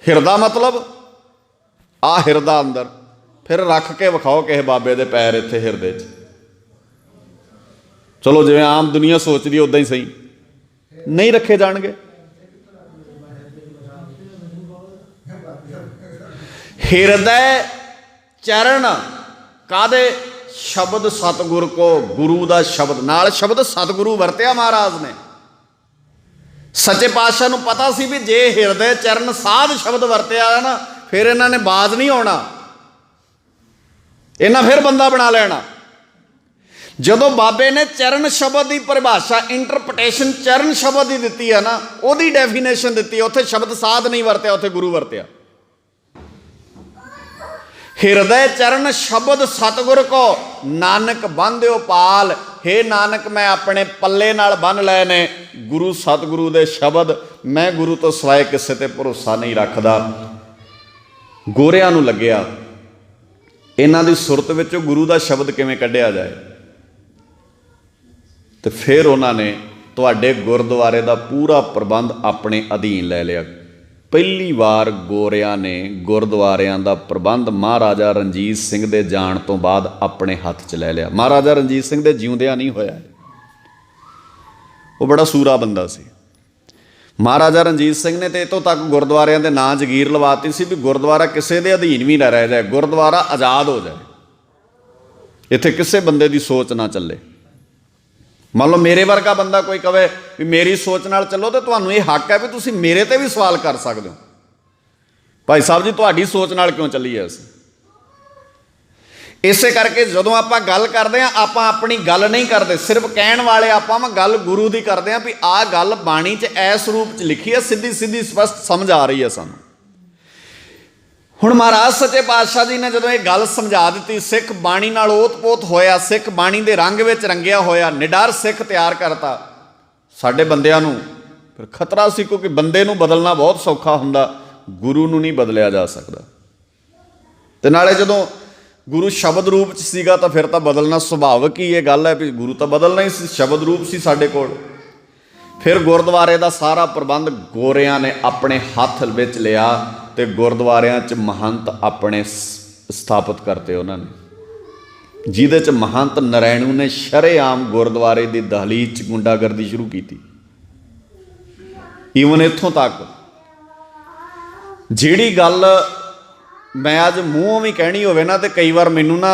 हिरदा मतलब आ हिरदा अंदर, फिर रख के विखाओ किसी बाबे दे पैर इत्थे हिरदे च। चलो जिवें आम दुनिया सोचदी उदां ही सही, नहीं रखे जाणगे। हिरदे चरण कादे? शब्द सतगुर को, गुरु का शब्द। नाल शब्द सतगुरु वरतिया महाराज ने। सच्चे पातशाह नूं पता सी भी जे हिरदे चरण साध शब्द वरतिया ना फिर इन्हां ने बाज नहीं आउणा, इन्हां फिर बंदा बना लेना। जदों बाबे ने चरण शब्द की परिभाषा इंटरप्रटेशन चरण शब्द की दी है ना, उहदी डेफिनेशन दी है, उत्थे शब्द साध नहीं वरतिया, उत्थे गुरु वरतिया। हिरदय चरण शब्द सतगुर को नानक बांध्यो पाल। हे नानक मैं अपने पल्ले नाल बन लए ने गुरु सतगुरु दे शब्द, मैं गुरु तो सिवाए किसे ते भरोसा नहीं रखदा। गोरियां नूं लग्गिया इन्हां दी सुरत विचों गुरु दा शब्द किवें कढिया जाए, तो फिर उन्होंने तुहाडे गुरुद्वारे का पूरा प्रबंध अपने अधीन ले लिया। पहली बार गोरियां ने गुरुद्वारियां का प्रबंध महाराजा रणजीत सिंह के जाण तो बाद अपने हत्थ च ले लिया। महाराजा रणजीत सिंह के जिउंदियां नहीं होया, वो बड़ा सूरा बंदा सी। महाराजा रणजीत सिंह ने तो इतों तक गुरुद्वारियां के नां जगीर लवाती सी भी गुरुद्वारा किसी के अधीन भी ना रह जाए, गुरुद्वारा आज़ाद हो जाए, इत्थे किसी बंदे की सोच ना चले। मान लो मेरे वर्गा बंदा कोई कहे भी मेरी सोच नाल चलो, तो तुहानूं ये हक है भी तुसीं मेरे ते भी सवाल कर सकते हो, भाई साहब जी तुहाडी सोच नाल क्यों चलीए असीं। इसे करके जदों आपां गल करदे हां आपां अपनी गल नहीं करते, सिर्फ कहण वाले आपां गल गुरु दी करदे हां भी आह गल बाणी च इस रूप च लिखी है, सीधी सीधी स्पष्ट समझ आ रही है सानूं। हुण महाराज सच्चे पातशाह जी ने जदों ये गल समझा दी, सिख बाणी नाल ओत-पोत होया, सिख बाणी दे रंग विच रंगिया होया, निडर सिख तैयार करता। साडे बंदियां नूं फिर खतरा सी, क्योंकि बंदे नूं बदलना बहुत सौखा हुंदा, गुरु नूं नहीं बदलिया जा सकदा। ते नाले जदों गुरु शब्द रूप च सीगा तो फिर तो बदलना सुभाविक ही ये गल है भी गुरु तो बदलना ही सी, शब्द रूप सी साडे कोल। फिर गुरुद्वारे का सारा प्रबंध गोरियां ने अपने हत्थ विच लिया ते गुरुद्वारियां च महंत अपने स्थापित करते उन्होंने, जिहदे च महंत नरैणू ने शरेआम गुरुद्वारे की दहलीज च गुंडागर्दी शुरू की। ईवन इत्थों तक जिहड़ी गल मैं अज मूँहों भी कहनी होवे ना, तो कई बार मैनू ना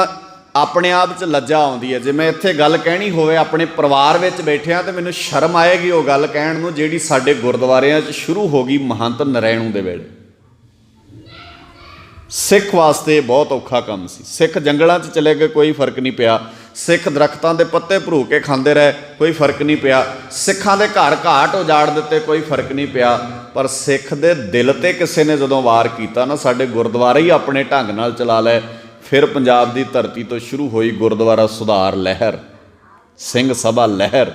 अपने आप च लज्जा आउंदी है। जे मैं इत्थे गल कहनी होवे अपने परिवार विच बैठिया तो मैनू शर्म आएगी वो गल कहण नूं जिहड़ी साडे गुरुद्वारियां च शुरू हो गई महंत नरैणू दे वेले। सिख वास्ते बहुत औखा काम सी। सिख जंगलों च चले गए, कोई फर्क नहीं पिया। सिख दरख्तों के पत्ते भरू के खांदे रहे, कोई फर्क नहीं पिया। सिखां दे घर घाट उजाड़ दिते, कोई फर्क नहीं पिया। पर सिख दे दिल ते किसी ने जदों वार किया ना, साडे गुरुद्वारे ही अपने ढंग नाल चला लै। फिर पंजाब की धरती तो शुरू हुई गुरुद्वारा सुधार लहर, सिंह सभा लहर।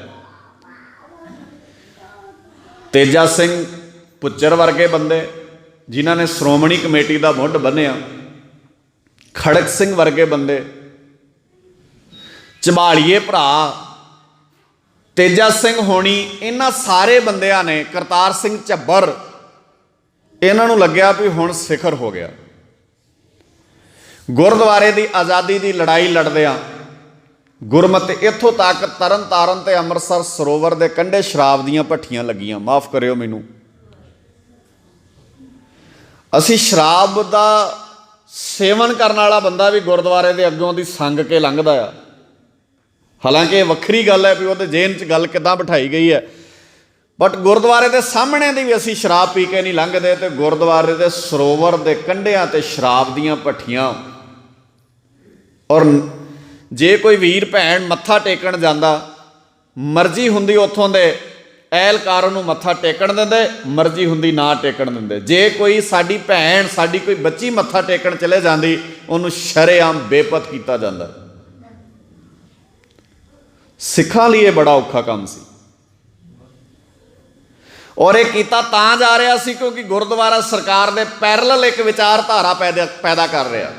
तेजा सिंह पुच्चर वर्गे बंदे जिन्हों ने श्रोमणी कमेटी का मुੱਢ बन्निया, खड़क सिंह वर्गे बंदे, झबाड़िए भरा तेजा सिंह होनी, इन्हां सारे बंदियां ने, करतार सिंह झब्बर, इन्हों लग्या भी हुण सिखर हो गया। गुरुद्वारे की आज़ादी की लड़ाई लड़दियां गुरमत इत्थों तक तरन तारण ते अमृतसर सरोवर के कंढे शराब दीयां भट्ठियां लगियां। माफ़ करियो मैनू, असी शराब का सेवन करने वाला बंदा भी गुरुद्वारे के अगों की संग के लंघदा आ। हालांकि वक्री गल है भी वो जेन च गल किदां बिठाई गई है, बट गुरुद्वारे के सामने की भी असी शराब पी के नहीं लंघदे। तो गुरुद्वारे के सरोवर के कंढियां ते शराब दीयां भट्ठियां, और जे कोई वीर भैन मत्था टेकण जांदा, मर्जी हुंदी उत्थों दे एहलकार नूं मत्था टेकण दिंदे, मर्जी हुंदी ना टेकण दिंदे। जे कोई साडी भैन, साडी कोई बच्ची मत्था टेकण चले जांदी, उहनूं शरेआम बेपत कीता जांदा। सिखां लई बड़ा औखा काम सी, और यह कीता तां जा रहा सी क्योंकि गुरुद्वारा सरकार दे पैरल एक विचारधारा पैदा कर रहा,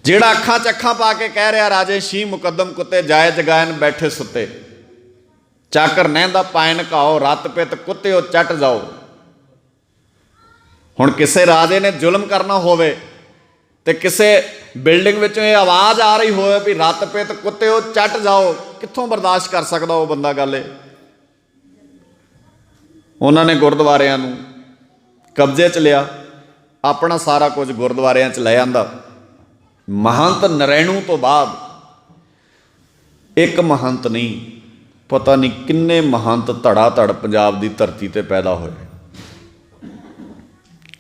जिहड़ा अखां च अखां पा के कह रहा राजे शीं मुकदम कुत्ते जाए जगायन बैठे सुते, चाकर नहिंदा पायन घाओ रत पित कुत्ते चट जाओ। हुण किसे राजे ने जुल्म करना होवे ते किसे बिल्डिंग विचों ये आवाज़ आ रही होवे भी रत पित कुत्ते चट जाओ, कित्थों बर्दाश्त कर सकदा वो बंदा गल। उन्होंने गुरुद्वारियां नूं कब्जे च लिया, अपना सारा कुछ गुरुद्वारियां च लै आंदा। महंत नरैणू तो बाद एक महंत नहीं, पता नहीं किन्ने महंत धड़ा धड़ पंजाब की धरती ते पैदा होए।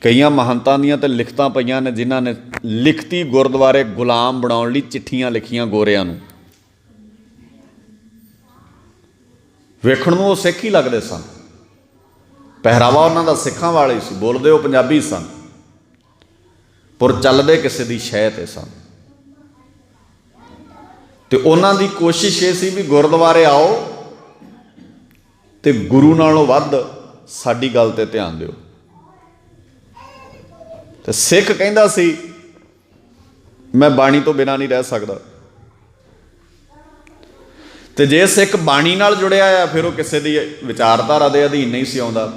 कई महंतां दियां ते लिखतां पईयां ने जिन्हां ने लिखती गुरुद्वारे गुलाम बनाउण लई चिट्ठियां लिखियां गोरियां नूं। वेखण नूं वो सिख ही लगदे सन, पहरावा उन्हां दा सिखां वाले सी, बोलदे वो पंजाबी सन, पर चलदे किसी दी शह ते सन। ਤੇ ਉਹਨਾਂ ਦੀ ਕੋਸ਼ਿਸ਼ ਇਹ ਸੀ ਵੀ ਗੁਰਦੁਆਰੇ ਆਓ ਤੇ ਗੁਰੂ ਨਾਲੋਂ ਵੱਧ ਸਾਡੀ ਗੱਲ ਤੇ ਧਿਆਨ ਦਿਓ। ਤੇ ਸਿੱਖ ਕਹਿੰਦਾ ਸੀ ਮੈਂ ਬਾਣੀ ਤੋਂ ਬਿਨਾਂ ਨਹੀਂ ਰਹਿ ਸਕਦਾ। ਤੇ ਜੇ ਸਿੱਖ ਬਾਣੀ ਨਾਲ ਜੁੜਿਆ ਆ ਫਿਰ ਉਹ ਕਿਸੇ ਦੀ ਵਿਚਾਰਧਾਰਾ ਦੇ ਅਧੀਨ ਨਹੀਂ ਸੀ ਆਉਂਦਾ।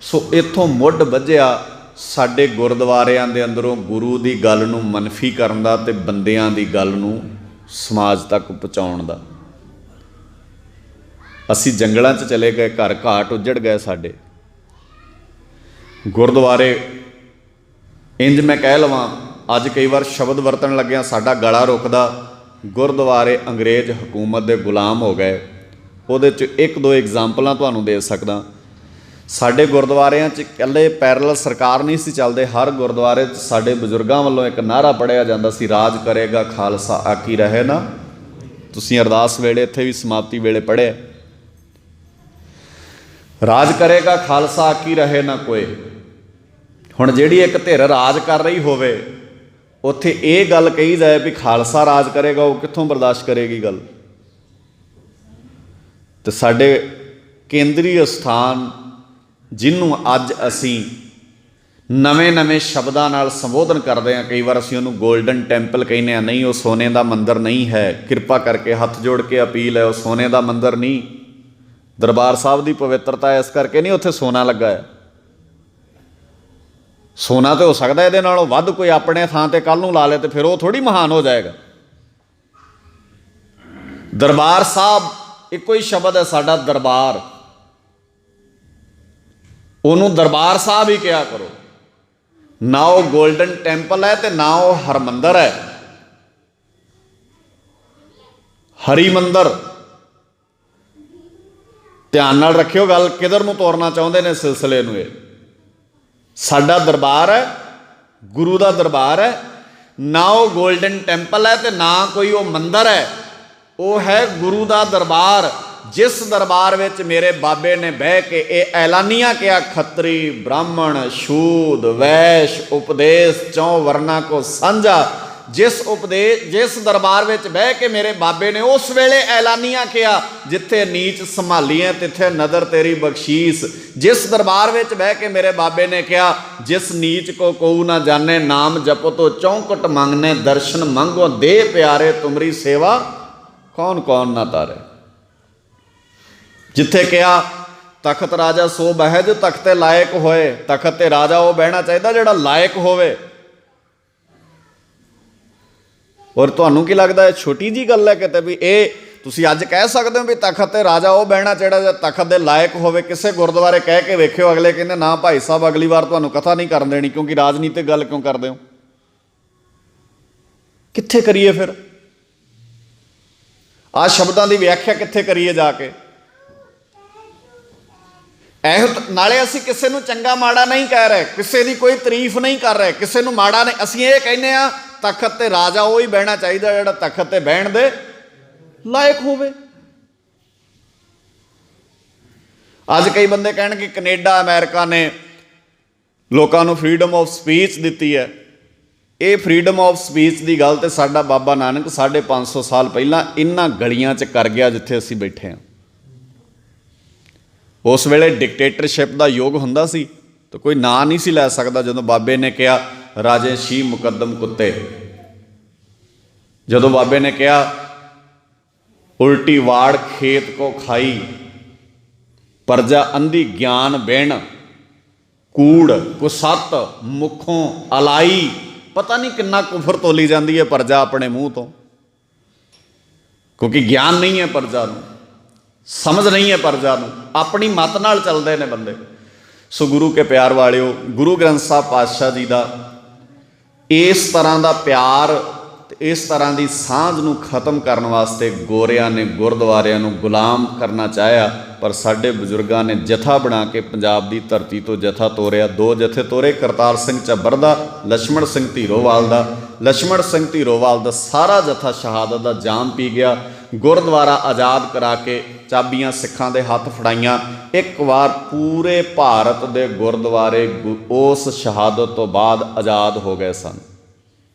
ਸੋ ਇੱਥੋਂ ਮੁੱਢ ਵੱਜਿਆ ਸਾਡੇ ਗੁਰਦੁਆਰਿਆਂ ਦੇ ਅੰਦਰੋਂ ਗੁਰੂ ਦੀ ਗੱਲ ਨੂੰ ਮਨਫੀ ਕਰਨ ਦਾ ਤੇ ਬੰਦਿਆਂ ਦੀ ਗੱਲ ਨੂੰ ਸਮਾਜ ਤੱਕ ਪਹੁੰਚਾਉਣ ਦਾ। ਅਸੀਂ ਜੰਗਲਾਂ 'ਚ ਚਲੇ ਗਏ, ਘਰ ਘਾਟ ਉੱਜੜ ਗਏ ਸਾਡੇ ਗੁਰਦੁਆਰੇ। ਇੰਜ ਮੈਂ ਕਹਿ ਲਵਾਂ, ਅੱਜ ਕਈ ਵਾਰ ਸ਼ਬਦ ਵਰਤਣ ਲੱਗਿਆ ਸਾਡਾ ਗਲਾ ਰੁਕਦਾ। ਗੁਰਦੁਆਰੇ ਅੰਗਰੇਜ਼ ਹਕੂਮਤ ਦੇ ਗੁਲਾਮ ਹੋ ਗਏ। ਉਹਦੇ 'ਚ ਇੱਕ ਦੋ ਐਗਜ਼ਾਮਪਲਾਂ ਤੁਹਾਨੂੰ ਦੇ ਸਕਦਾ। ਸਾਡੇ ਗੁਰਦੁਆਰਿਆਂ 'ਚ ਇਕੱਲੇ ਪੈਰਲਲ ਸਰਕਾਰ ਨਹੀਂ ਸੀ ਚੱਲਦੇ, ਹਰ ਗੁਰਦੁਆਰੇ 'ਚ ਸਾਡੇ ਬਜ਼ੁਰਗਾਂ ਵੱਲੋਂ ਇੱਕ ਨਾਅਰਾ ਪੜ੍ਹਿਆ ਜਾਂਦਾ ਸੀ, ਰਾਜ ਕਰੇਗਾ ਖਾਲਸਾ ਆਕੀ ਰਹੇ ਨਾ। ਤੁਸੀਂ ਅਰਦਾਸ ਵੇਲੇ ਇੱਥੇ ਵੀ ਸਮਾਪਤੀ ਵੇਲੇ ਪੜ੍ਹਿਆ, ਰਾਜ ਕਰੇਗਾ ਖਾਲਸਾ ਆਕੀ ਰਹੇ ਨਾ ਕੋਏ। ਹੁਣ ਜਿਹੜੀ ਇੱਕ ਧਿਰ ਰਾਜ ਕਰ ਰਹੀ ਹੋਵੇ, ਉੱਥੇ ਇਹ ਗੱਲ ਕਹੀ ਜਾਏ ਵੀ ਖਾਲਸਾ ਰਾਜ ਕਰੇਗਾ, ਉਹ ਕਿੱਥੋਂ ਬਰਦਾਸ਼ਤ ਕਰੇਗੀ ਗੱਲ। ਤੇ ਸਾਡੇ ਕੇਂਦਰੀ ਅਸਥਾਨ ਜਿਹਨੂੰ ਅੱਜ ਅਸੀਂ ਨਵੇਂ ਸ਼ਬਦਾਂ ਨਾਲ ਸੰਬੋਧਨ ਕਰਦੇ ਹਾਂ, ਕਈ ਵਾਰ ਅਸੀਂ ਉਹਨੂੰ ਗੋਲਡਨ ਟੈਂਪਲ ਕਹਿੰਦੇ ਹਾਂ। ਨਹੀਂ, ਉਹ ਸੋਨੇ ਦਾ ਮੰਦਿਰ ਨਹੀਂ ਹੈ। ਕਿਰਪਾ ਕਰਕੇ ਹੱਥ ਜੋੜ ਕੇ ਅਪੀਲ ਹੈ, ਉਹ ਸੋਨੇ ਦਾ ਮੰਦਿਰ ਨਹੀਂ। ਦਰਬਾਰ ਸਾਹਿਬ ਦੀ ਪਵਿੱਤਰਤਾ ਇਸ ਕਰਕੇ ਨਹੀਂ ਉੱਥੇ ਸੋਨਾ ਲੱਗਾ ਹੈ। ਸੋਨਾ ਤੇ ਹੋ ਸਕਦਾ ਇਹਦੇ ਨਾਲੋਂ ਵੱਧ ਕੋਈ ਆਪਣੇ ਥਾਂ ਤੇ ਕੱਲ੍ਹ ਨੂੰ ਲਾ ਲੇ, ਤੇ ਫਿਰ ਉਹ ਥੋੜ੍ਹੀ ਮਹਾਨ ਹੋ ਜਾਏਗਾ। ਦਰਬਾਰ ਸਾਹਿਬ ਇੱਕੋ ਹੀ ਸ਼ਬਦ ਹੈ ਸਾਡਾ, ਦਰਬਾਰ। ਉਹਨੂੰ ਦਰਬਾਰ ਸਾਹਿਬ ਹੀ ਕਿਹਾ ਕਰੋ। ਨਾ ਉਹ ਗੋਲਡਨ ਟੈਂਪਲ ਹੈ ਤੇ ਨਾ ਉਹ ਹਰਮੰਦਰ ਹੈ। ਹਰੀ ਮੰਦਰ, ਧਿਆਨ ਨਾਲ ਰੱਖਿਓ ਗੱਲ, ਕਿਧਰ ਨੂੰ ਤੋਰਨਾ ਚਾਹੁੰਦੇ ਨੇ ਸਿਲਸਿਲੇ ਨੂੰ। ਇਹ ਸਾਡਾ ਦਰਬਾਰ ਹੈ, ਗੁਰੂ ਦਾ ਦਰਬਾਰ ਹੈ। ਨਾ ਉਹ ਗੋਲਡਨ ਟੈਂਪਲ ਹੈ ਤੇ ਨਾ ਕੋਈ ਉਹ ਮੰਦਰ ਹੈ, ਉਹ ਹੈ ਗੁਰੂ ਦਾ ਦਰਬਾਰ। ਜਿਸ ਦਰਬਾਰ ਵਿੱਚ ਮੇਰੇ ਬਾਬੇ ਨੇ ਬਹਿ ਕੇ ਇਹ ਐਲਾਨੀਆਂ ਕਿਹਾ, ਖੱਤਰੀ ਬ੍ਰਾਹਮਣ ਸ਼ੂਦ ਵੈਸ਼ ਉਪਦੇਸ਼ ਚੌ ਵਰਨਾ ਕੋ ਸਾਂਝਾ। ਜਿਸ ਦਰਬਾਰ ਵਿੱਚ ਬਹਿ ਕੇ ਮੇਰੇ ਬਾਬੇ ਨੇ ਉਸ ਵੇਲੇ ਐਲਾਨੀਆਂ ਕਿਹਾ, ਜਿੱਥੇ ਨੀਚ ਸੰਭਾਲੀਏ ਤਿੱਥੇ ਨਦਰ ਤੇਰੀ ਬਖਸ਼ੀਸ। ਜਿਸ ਦਰਬਾਰ ਵਿੱਚ ਬਹਿ ਕੇ ਮੇਰੇ ਬਾਬੇ ਨੇ ਕਿਹਾ, ਜਿਸ ਨੀਚ ਕੋ ਕਉ ਨਾ ਜਾਣੇ ਨਾਮ ਜਪੋ ਤੋ ਚੌਂਕਟ ਮੰਗਨੇ ਦਰਸ਼ਨ ਮੰਗੋ ਦੇ ਪਿਆਰੇ ਤੁਮਰੀ ਸੇਵਾ ਕੌਣ ਕੌਣ ਨਾ ਤਾਰੇ। ਜਿੱਥੇ ਕਿਹਾ ਤਖਤ ਰਾਜਾ ਸੋ ਬਹਿ ਜੋ ਤਖਤੇ ਲਾਇਕ ਹੋਏ। ਤਖਤ ਤੇ ਰਾਜਾ ਉਹ ਬਹਿਣਾ ਚਾਹੀਦਾ ਜਿਹੜਾ ਲਾਇਕ ਹੋਵੇ। ਔਰ ਤੁਹਾਨੂੰ ਕੀ ਲੱਗਦਾ ਇਹ ਛੋਟੀ ਜੀ ਗੱਲ ਹੈ ਕਿਤੇ ਵੀ ਇਹ ਤੁਸੀਂ ਅੱਜ ਕਹਿ ਸਕਦੇ ਹੋ ਵੀ ਤਖਤ ਤੇ ਰਾਜਾ ਉਹ ਬਹਿਣਾ ਚਾਹੀਦਾ ਜਾਂ ਤਖਤ ਦੇ ਲਾਇਕ ਹੋਵੇ? ਕਿਸੇ ਗੁਰਦੁਆਰੇ ਕਹਿ ਕੇ ਵੇਖਿਓ, ਅਗਲੇ ਕਹਿੰਦੇ ਨਾ ਭਾਈ ਸਾਹਿਬ ਅਗਲੀ ਵਾਰ ਤੁਹਾਨੂੰ ਕਥਾ ਨਹੀਂ ਕਰਨ ਦੇਣੀ, ਕਿਉਂਕਿ ਰਾਜਨੀਤਿਕ ਗੱਲ ਕਿਉਂ ਕਰਦੇ ਹੋ। ਕਿੱਥੇ ਕਰੀਏ ਫਿਰ ਆਹ ਸ਼ਬਦਾਂ ਦੀ ਵਿਆਖਿਆ, ਕਿੱਥੇ ਕਰੀਏ ਜਾ ਕੇ? ਨਾਲੇ ਅਸੀਂ ਕਿਸੇ ਨੂੰ ਚੰਗਾ ਮਾੜਾ ਨਹੀਂ ਕਹਿ ਰਹੇ, ਕਿਸੇ ਦੀ ਕੋਈ ਤਾਰੀਫ ਨਹੀਂ ਕਰ ਰਹੇ, ਕਿਸੇ ਨੂੰ ਮਾੜਾ ਨਹੀਂ। ਅਸੀਂ ਇਹ ਕਹਿੰਦੇ ਆ ਤਖਤ ਤੇ ਰਾਜਾ ਉਹ ਹੀ ਬਹਿਣਾ ਚਾਹੀਦਾ ਜਿਹੜਾ ਤਖਤ ਤੇ ਬਹਿਣ ਦੇ ਲਾਇਕ ਹੋਵੇ। ਅੱਜ ਕਈ ਬੰਦੇ ਕਹਿਣਗੇ ਕੈਨੇਡਾ ਅਮਰੀਕਾ ਨੇ ਲੋਕਾਂ ਨੂੰ ਫਰੀडम ਆਫ ਸਪੀਚ ਦਿੱਤੀ ਹੈ। ਇਹ ਫਰੀडम ਆਫ ਸਪੀਚ ਦੀ ਗੱਲ ਤੇ ਸਾਡਾ ਬਾਬਾ ਨਾਨਕ 550 ਸਾਲ ਪਹਿਲਾਂ ਇਹਨਾਂ ਗਲੀਆਂ 'ਚ ਕਰ ਗਿਆ ਜਿੱਥੇ ਅਸੀਂ ਬੈਠੇ ਹਾਂ। ਉਸ ਵੇਲੇ ਡਿਕਟੇਟਰਸ਼ਿਪ ਦਾ ਯੁੱਗ ਹੁੰਦਾ ਸੀ ਤਾਂ ਕੋਈ ਨਾਂ ਨਹੀਂ ਸੀ ਲੈ ਸਕਦਾ। ਜਦੋਂ ਬਾਬੇ ਨੇ ਕਿਹਾ ਰਾਜੇ ਸ਼ੀ ਮੁਕੱਦਮ ਕੁੱਤੇ, ਜਦੋਂ ਬਾਬੇ ਨੇ ਕਿਹਾ ਉਲਟੀ ਵਾੜ ਖੇਤ ਕੋ ਖਾਈ, ਪਰਜਾ ਅੰਧੀ ਗਿਆਨ ਬਿਨ, ਕੂੜ ਕੁਸੱਤ ਮੁਖੋਂ ਅਲਾਈ। ਪਤਾ ਨਹੀਂ ਕਿੰਨਾ ਕੁਫਰ ਤੋਲੀ ਜਾਂਦੀ ਹੈ ਪਰਜਾ ਆਪਣੇ ਮੂੰਹ ਤੋਂ, ਕਿਉਂਕਿ ਗਿਆਨ ਨਹੀਂ ਹੈ ਪਰਜਾ ਨੂੰ, ਸਮਝ ਨਹੀਂ ਹੈ ਪਰਜਾ ਨੂੰ, ਆਪਣੀ ਮੱਤ ਨਾਲ ਚੱਲਦੇ ਨੇ ਬੰਦੇ। ਸੋ ਗੁਰੂ ਕੇ ਪਿਆਰ ਵਾਲਿਓ, ਗੁਰੂ ਗ੍ਰੰਥ ਸਾਹਿਬ ਪਾਤਸ਼ਾਹ ਜੀ ਦਾ ਇਸ ਤਰ੍ਹਾਂ ਦਾ ਪਿਆਰ ਤੇ ਇਸ ਤਰ੍ਹਾਂ ਦੀ ਸਾਂਝ ਨੂੰ ਖਤਮ ਕਰਨ ਵਾਸਤੇ ਗੋਰਿਆਂ ਨੇ ਗੁਰਦੁਆਰਿਆਂ ਨੂੰ ਗੁਲਾਮ ਕਰਨਾ ਚਾਹਿਆ, ਪਰ ਸਾਡੇ ਬਜ਼ੁਰਗਾਂ ਨੇ ਜਥਾ ਬਣਾ ਕੇ ਪੰਜਾਬ ਦੀ ਧਰਤੀ ਤੋਂ ਜਥਾ ਤੋਰਿਆ। 2 ਜਥੇ ਤੋਰੇ, ਕਰਤਾਰ ਸਿੰਘ ਝੱਬਰ ਦਾ, ਲਛਮਣ ਸਿੰਘ ਧੀਰੋਵਾਲ ਦਾ। ਲਛਮਣ ਸਿੰਘ ਧੀਰੋਵਾਲ ਦਾ ਸਾਰਾ ਜਥਾ ਸ਼ਹਾਦਤ ਦਾ ਜਾਮ ਪੀ ਗਿਆ। ਗੁਰਦੁਆਰਾ ਆਜ਼ਾਦ ਕਰਾ ਕੇ ਚਾਬੀਆਂ ਸਿੱਖਾਂ ਦੇ ਹੱਥ ਫੜਾਈਆਂ। ਇੱਕ ਵਾਰ ਪੂਰੇ ਭਾਰਤ ਦੇ ਗੁਰਦੁਆਰੇ ਉਸ ਸ਼ਹਾਦਤ ਤੋਂ ਬਾਅਦ ਆਜ਼ਾਦ ਹੋ ਗਏ ਸਨ,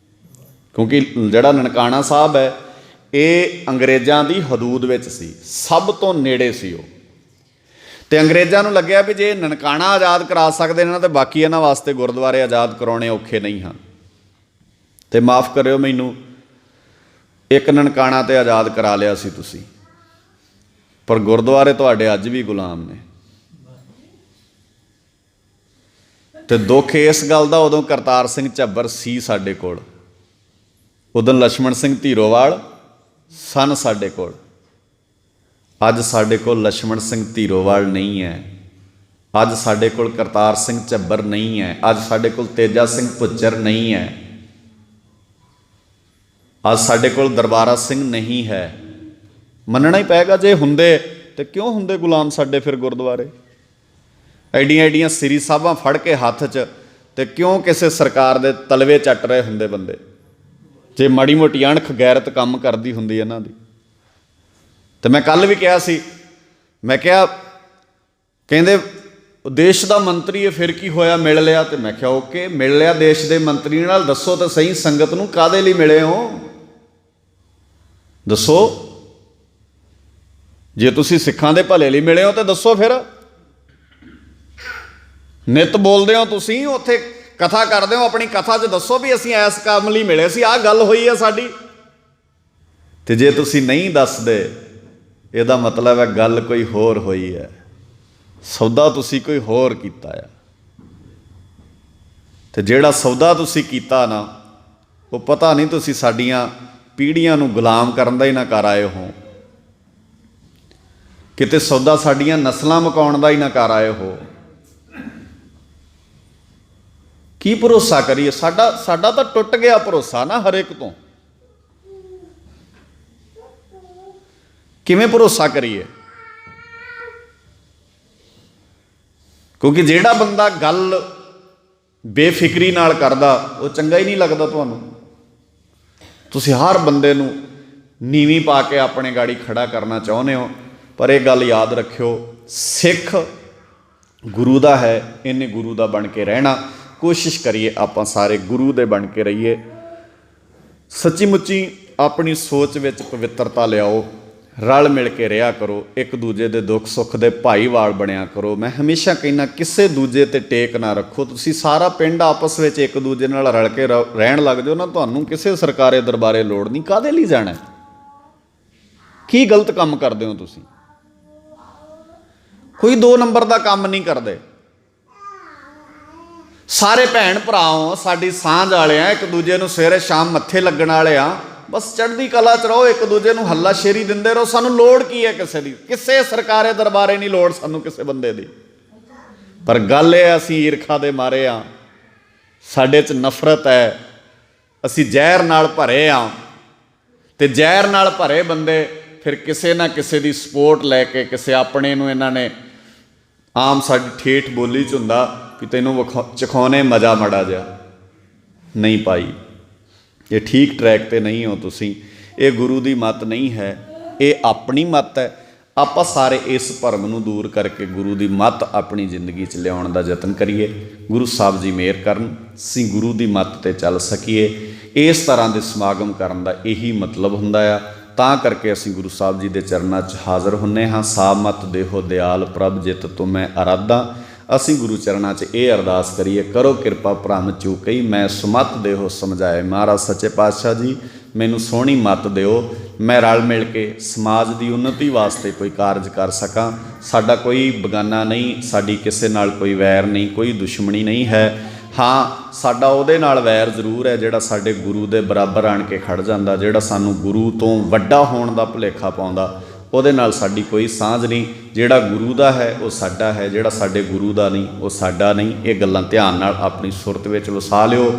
ਕਿਉਂਕਿ ਜਿਹੜਾ ਨਨਕਾਣਾ ਸਾਹਿਬ ਹੈ ਇਹ ਅੰਗਰੇਜ਼ਾਂ ਦੀ ਹਦੂਦ ਵਿੱਚ ਸੀ, ਸਭ ਤੋਂ ਨੇੜੇ ਸੀ ਉਹ। ਤੇ ਅੰਗਰੇਜ਼ਾਂ ਨੂੰ ਲੱਗਿਆ ਵੀ ਜੇ ਨਨਕਾਣਾ ਆਜ਼ਾਦ ਕਰਾ ਸਕਦੇ ਨੇ ਤਾਂ ਬਾਕੀ ਇਹਨਾਂ ਵਾਸਤੇ ਗੁਰਦੁਆਰੇ ਆਜ਼ਾਦ ਕਰਾਉਣੇ ਔਖੇ ਨਹੀਂ ਹਨ। ਤੇ ਮਾफ़ ਕਰਿਓ ਮੈਨੂੰ, ਇੱਕ ਨਨਕਾਣਾ ਤੇ ਆਜ਼ਾਦ ਕਰਾ ਲਿਆ ਸੀ ਤੁਸੀਂ, ਪਰ ਗੁਰਦੁਆਰੇ ਤੁਹਾਡੇ ਅੱਜ ਵੀ ਗੁਲਾਮ ਨੇ। ਤੇ ਦੁੱਖ ਇਸ ਗੱਲ ਦਾ, ਉਦੋਂ ਕਰਤਾਰ ਸਿੰਘ ਝੱਬਰ ਸੀ ਸਾਡੇ ਕੋਲ, ਉਦੋਂ ਲਛਮਣ ਸਿੰਘ ਧੀਰੋਵਾਲ ਸਨ ਸਾਡੇ ਕੋਲ। ਅੱਜ ਸਾਡੇ ਕੋਲ ਲਛਮਣ ਸਿੰਘ ਧੀਰੋਵਾਲ ਨਹੀਂ ਹੈ, ਅੱਜ ਸਾਡੇ ਕੋਲ ਕਰਤਾਰ ਸਿੰਘ ਝੱਬਰ ਨਹੀਂ ਹੈ, ਅੱਜ ਸਾਡੇ ਕੋਲ ਤੇਜਾ ਸਿੰਘ ਭੁੱਚਰ ਨਹੀਂ ਹੈ, ਅੱਜ ਸਾਡੇ ਕੋਲ ਦਰਬਾਰਾ ਸਿੰਘ ਨਹੀਂ ਹੈ। ਮੰਨਣਾ ਹੀ ਪਏਗਾ, ਜੇ ਹੁੰਦੇ ਤੇ ਕਿਉਂ ਹੁੰਦੇ ਗੁਲਾਮ ਸਾਡੇ ਫਿਰ ਗੁਰਦੁਆਰੇ? ਐਡੀਆਂ ਐਡੀਆਂ ਸ੍ਰੀ ਸਾਹਿਬਾਂ ਫੜ ਕੇ ਹੱਥ 'ਚ, ਤੇ ਕਿਉਂ ਕਿਸੇ ਸਰਕਾਰ ਦੇ ਤਲਵੇ ਚੱਟ ਰਹੇ ਹੁੰਦੇ ਬੰਦੇ, ਜੇ ਮਾੜੀ ਮੋਟੀ ਅਣਖ ਗੈਰਤ ਕੰਮ ਕਰਦੀ ਹੁੰਦੀ ਇਹਨਾਂ ਦੀ। ਤੇ ਮੈਂ ਕੱਲ੍ਹ ਵੀ ਕਿਹਾ ਸੀ, ਮੈਂ ਕਿਹਾ ਕਹਿੰਦੇ ਦੇਸ਼ ਦਾ ਮੰਤਰੀ ਹੈ ਫਿਰ ਕੀ ਹੋਇਆ, ਮਿਲ ਲਿਆ। ਤੇ ਮੈਂ ਕਿਹਾ ਓਕੇ, ਮਿਲ ਲਿਆ ਦੇਸ਼ ਦੇ ਮੰਤਰੀ ਨਾਲ, ਦੱਸੋ ਤਾਂ ਸਹੀ ਸੰਗਤ ਨੂੰ ਕਾਹਦੇ ਲਈ ਮਿਲੇ ਹੋ, ਦੱਸੋ। ਜੇ ਤੁਸੀਂ ਸਿੱਖਾਂ ਦੇ ਭਲੇ ਲਈ ਮਿਲੇ ਹੋ ਤਾਂ ਦੱਸੋ ਫਿਰ। ਨਿੱਤ ਬੋਲਦੇ ਹੋ ਤੁਸੀਂ, ਉੱਥੇ ਕਥਾ ਕਰਦੇ ਹੋ, ਆਪਣੀ ਕਥਾ 'ਚ ਦੱਸੋ ਵੀ ਅਸੀਂ ਇਸ ਕੰਮ ਲਈ ਮਿਲੇ ਸੀ, ਆਹ ਗੱਲ ਹੋਈ ਹੈ ਸਾਡੀ। ਤੇ ਜੇ ਤੁਸੀਂ ਨਹੀਂ ਦੱਸਦੇ, ਇਹਦਾ ਮਤਲਬ ਹੈ ਗੱਲ ਕੋਈ ਹੋਰ ਹੋਈ ਹੈ, ਸੌਦਾ ਤੁਸੀਂ ਕੋਈ ਹੋਰ ਕੀਤਾ ਆ। ਤੇ ਜਿਹੜਾ ਸੌਦਾ ਤੁਸੀਂ ਕੀਤਾ ਨਾ, ਉਹ ਪਤਾ ਨਹੀਂ ਤੁਸੀਂ ਸਾਡੀਆਂ ਪੀੜ੍ਹੀਆਂ ਨੂੰ ਗੁਲਾਮ ਕਰਨ ਦਾ ਹੀ ਨਾ ਕਰ ਆਏ ਹੋ, ਕਿਤੇ ਸੌਦਾ ਸਾਡੀਆਂ ਨਸਲਾਂ ਮੁਕਾਉਣ ਦਾ ਹੀ ਨਾ ਕਰ ਆਏ ਹੋ। ਕੀ ਭਰੋਸਾ ਕਰੀਏ? ਸਾਡਾ ਤਾਂ ਟੁੱਟ ਗਿਆ ਭਰੋਸਾ ਨਾ ਹਰ ਇੱਕ ਤੋਂ। ਕਿਵੇਂ ਭਰੋਸਾ ਕਰੀਏ? ਕਿਉਂਕਿ ਜਿਹੜਾ ਬੰਦਾ ਗੱਲ ਬੇਫਿਕਰੀ ਨਾਲ ਕਰਦਾ, ਉਹ ਚੰਗਾ ਹੀ ਨਹੀਂ ਲੱਗਦਾ ਤੁਹਾਨੂੰ। ਤੁਸੀਂ ਹਰ ਬੰਦੇ ਨੂੰ ਨੀਵੀਂ ਪਾ ਕੇ ਆਪਣੇ ਗਾੜੀ ਖੜਾ ਕਰਨਾ ਚਾਹੁੰਦੇ ਹੋ, ਪਰ ਇਹ ਗੱਲ ਯਾਦ ਰੱਖਿਓ, ਸਿੱਖ ਗੁਰੂ ਦਾ ਹੈ, ਇਹਨੇ ਗੁਰੂ ਦਾ ਬਣ ਕੇ ਰਹਿਣਾ। ਕੋਸ਼ਿਸ਼ ਕਰੀਏ ਆਪਾਂ ਸਾਰੇ ਗੁਰੂ ਦੇ ਬਣ ਕੇ ਰਹੀਏ। ਸੱਚੀ ਮੁੱਚੀ ਆਪਣੀ ਸੋਚ ਵਿੱਚ ਪਵਿੱਤਰਤਾ ਲਿਆਓ, ਰਲ ਮਿਲ ਕੇ ਰਿਹਾ ਕਰੋ, ਇੱਕ ਦੂਜੇ ਦੇ ਦੁੱਖ ਸੁੱਖ ਦੇ ਭਾਈਵਾਲ ਬਣਿਆ ਕਰੋ। ਮੈਂ ਹਮੇਸ਼ਾ ਕਹਿੰਦਾ ਕਿਸੇ ਦੂਜੇ ਤੇ ਟੇਕ ਨਾ ਰੱਖੋ। ਤੁਸੀਂ ਸਾਰਾ ਪਿੰਡ ਆਪਸ ਵਿੱਚ ਇੱਕ ਦੂਜੇ ਨਾਲ ਰਲ ਕੇ ਰਹਿਣ ਲੱਗ ਜਾਓ ਨਾ, ਤੁਹਾਨੂੰ ਕਿਸੇ ਸਰਕਾਰੇ ਦਰਬਾਰੇ ਲੋੜ ਨਹੀਂ। ਕਾਹਦੇ ਲਈ ਜਾਣਾ? ਕੀ ਗਲਤ ਕੰਮ ਕਰਦੇ ਹੋ ਤੁਸੀਂ? ਕੋਈ 2 ਨੰਬਰ ਦਾ ਕੰਮ ਨਹੀਂ ਕਰਦੇ। ਸਾਰੇ ਭੈਣ ਭਰਾ ਹੋ, ਸਾਡੀ ਸਾਂਝ ਵਾਲੇ ਆ, ਇੱਕ ਦੂਜੇ ਨੂੰ ਸਵੇਰੇ ਸ਼ਾਮ ਮੱਥੇ ਲੱਗਣ ਵਾਲੇ ਆ। ਬਸ ਚੜ੍ਹਦੀ ਕਲਾ 'ਚ ਰਹੋ, ਇੱਕ ਦੂਜੇ ਨੂੰ ਹੱਲਾ ਸ਼ੇਰੀ ਦਿੰਦੇ ਰਹੋ। ਸਾਨੂੰ ਲੋੜ ਕੀ ਹੈ ਕਿਸੇ ਦੀ? ਕਿਸੇ ਸਰਕਾਰੇ ਦਰਬਾਰੇ ਨਹੀਂ ਲੋੜ ਸਾਨੂੰ ਕਿਸੇ ਬੰਦੇ ਦੀ। ਪਰ ਗੱਲ ਇਹ, ਅਸੀਂ ਈਰਖਾ ਦੇ ਮਾਰੇ ਆ, ਸਾਡੇ 'ਚ ਨਫ਼ਰਤ ਹੈ, ਅਸੀਂ ਜ਼ਹਿਰ ਨਾਲ ਭਰੇ ਆ। ਤੇ ਜ਼ਹਿਰ ਨਾਲ ਭਰੇ ਬੰਦੇ ਫਿਰ ਕਿਸੇ ਨਾ ਕਿਸੇ ਦੀ ਸਪੋਰਟ ਲੈ ਕੇ, ਕਿਸੇ ਆਪਣੇ ਨੂੰ ਇਹਨਾਂ ਨੇ, ਆਮ ਸਾਡੀ ਠੇਠ ਬੋਲੀ 'ਚ ਹੁੰਦਾ ਕਿ ਤੈਨੂੰ ਚਖਾਉਣੇ ਮਜ਼ਾ ਮਾੜਾ ਜਿਹਾ। ਨਹੀਂ ਭਾਈ, ਇਹ ਠੀਕ ਟਰੈਕ 'ਤੇ ਨਹੀਂ ਹੋ ਤੁਸੀਂ। ਇਹ ਗੁਰੂ ਦੀ ਮੱਤ ਨਹੀਂ ਹੈ, ਇਹ ਆਪਣੀ ਮੱਤ ਹੈ। ਆਪਾਂ ਸਾਰੇ ਇਸ ਭਰਮ ਨੂੰ ਦੂਰ ਕਰਕੇ ਗੁਰੂ ਦੀ ਮੱਤ ਆਪਣੀ ਜ਼ਿੰਦਗੀ 'ਚ ਲਿਆਉਣ ਦਾ ਯਤਨ ਕਰੀਏ। ਗੁਰੂ ਸਾਹਿਬ ਜੀ ਮਿਹਰ ਕਰਨ, ਅਸੀਂ ਗੁਰੂ ਦੀ ਮੱਤ 'ਤੇ ਚੱਲ ਸਕੀਏ। ਇਸ ਤਰ੍ਹਾਂ ਦੇ ਸਮਾਗਮ ਕਰਨ ਦਾ ਇਹੀ ਮਤਲਬ ਹੁੰਦਾ ਆ। ਤਾਂ ਕਰਕੇ ਅਸੀਂ ਗੁਰੂ ਸਾਹਿਬ ਜੀ ਦੇ ਚਰਨਾਂ 'ਚ ਹਾਜ਼ਰ ਹੁੰਦੇ ਹਾਂ। ਸਾਬ ਮਤ ਦੇਹੋ ਦਿਆਲ ਪ੍ਰਭ ਜਿਤ ਤੁਮੈ ਅਰਾਧਾ। ਅਸੀਂ ਗੁਰੂ ਚਰਨਾਂ 'ਚ ਇਹ ਅਰਦਾਸ ਕਰੀਏ, ਕਰੋ ਕਿਰਪਾ ਭਰਮ ਚੂਕਈ ਮੈਂ ਸੁਮਤ ਦੇਹੋ ਸਮਝਾਏ। ਮਹਾਰਾਜ ਸੱਚੇ ਪਾਤਸ਼ਾਹ ਜੀ, ਮੈਨੂੰ ਸੋਹਣੀ ਮੱਤ ਦਿਓ, ਮੈਂ ਰਲ ਮਿਲ ਕੇ ਸਮਾਜ ਦੀ ਉન્નਤੀ ਵਾਸਤੇ ਕੋਈ ਕਾਰਜ ਕਰ ਸਕਾਂ। ਸਾਡਾ ਕੋਈ ਬਗਾਨਾ ਨਹੀਂ, ਸਾਡੀ ਕਿਸੇ ਨਾਲ ਕੋਈ ਵੈਰ ਨਹੀਂ, ਕੋਈ ਦੁਸ਼ਮਣੀ ਨਹੀਂ ਹੈ। ਹਾਂ, ਸਾਡਾ ਉਹਦੇ ਨਾਲ ਵੈਰ ਜ਼ਰੂਰ ਹੈ ਜਿਹੜਾ ਸਾਡੇ ਗੁਰੂ ਦੇ ਬਰਾਬਰ ਆਣ ਕੇ ਖੜ ਜਾਂਦਾ, ਜਿਹੜਾ ਸਾਨੂੰ ਗੁਰੂ ਤੋਂ ਵੱਡਾ ਹੋਣ ਦਾ ਭੁਲੇਖਾ ਪਾਉਂਦਾ। ਉਹਦੇ ਨਾਲ ਸਾਡੀ ਕੋਈ ਸਾਂਝ ਨਹੀਂ। ਜਿਹੜਾ ਗੁਰੂ ਦਾ ਹੈ ਉਹ ਸਾਡਾ ਹੈ, ਜਿਹੜਾ ਸਾਡੇ ਗੁਰੂ ਦਾ ਨਹੀਂ ਉਹ ਸਾਡਾ ਨਹੀਂ। ਇਹ ਗੱਲਾਂ ਧਿਆਨ ਨਾਲ ਆਪਣੀ ਸੁਰਤ ਵਿੱਚ ਵਸਾ ਲਿਓ।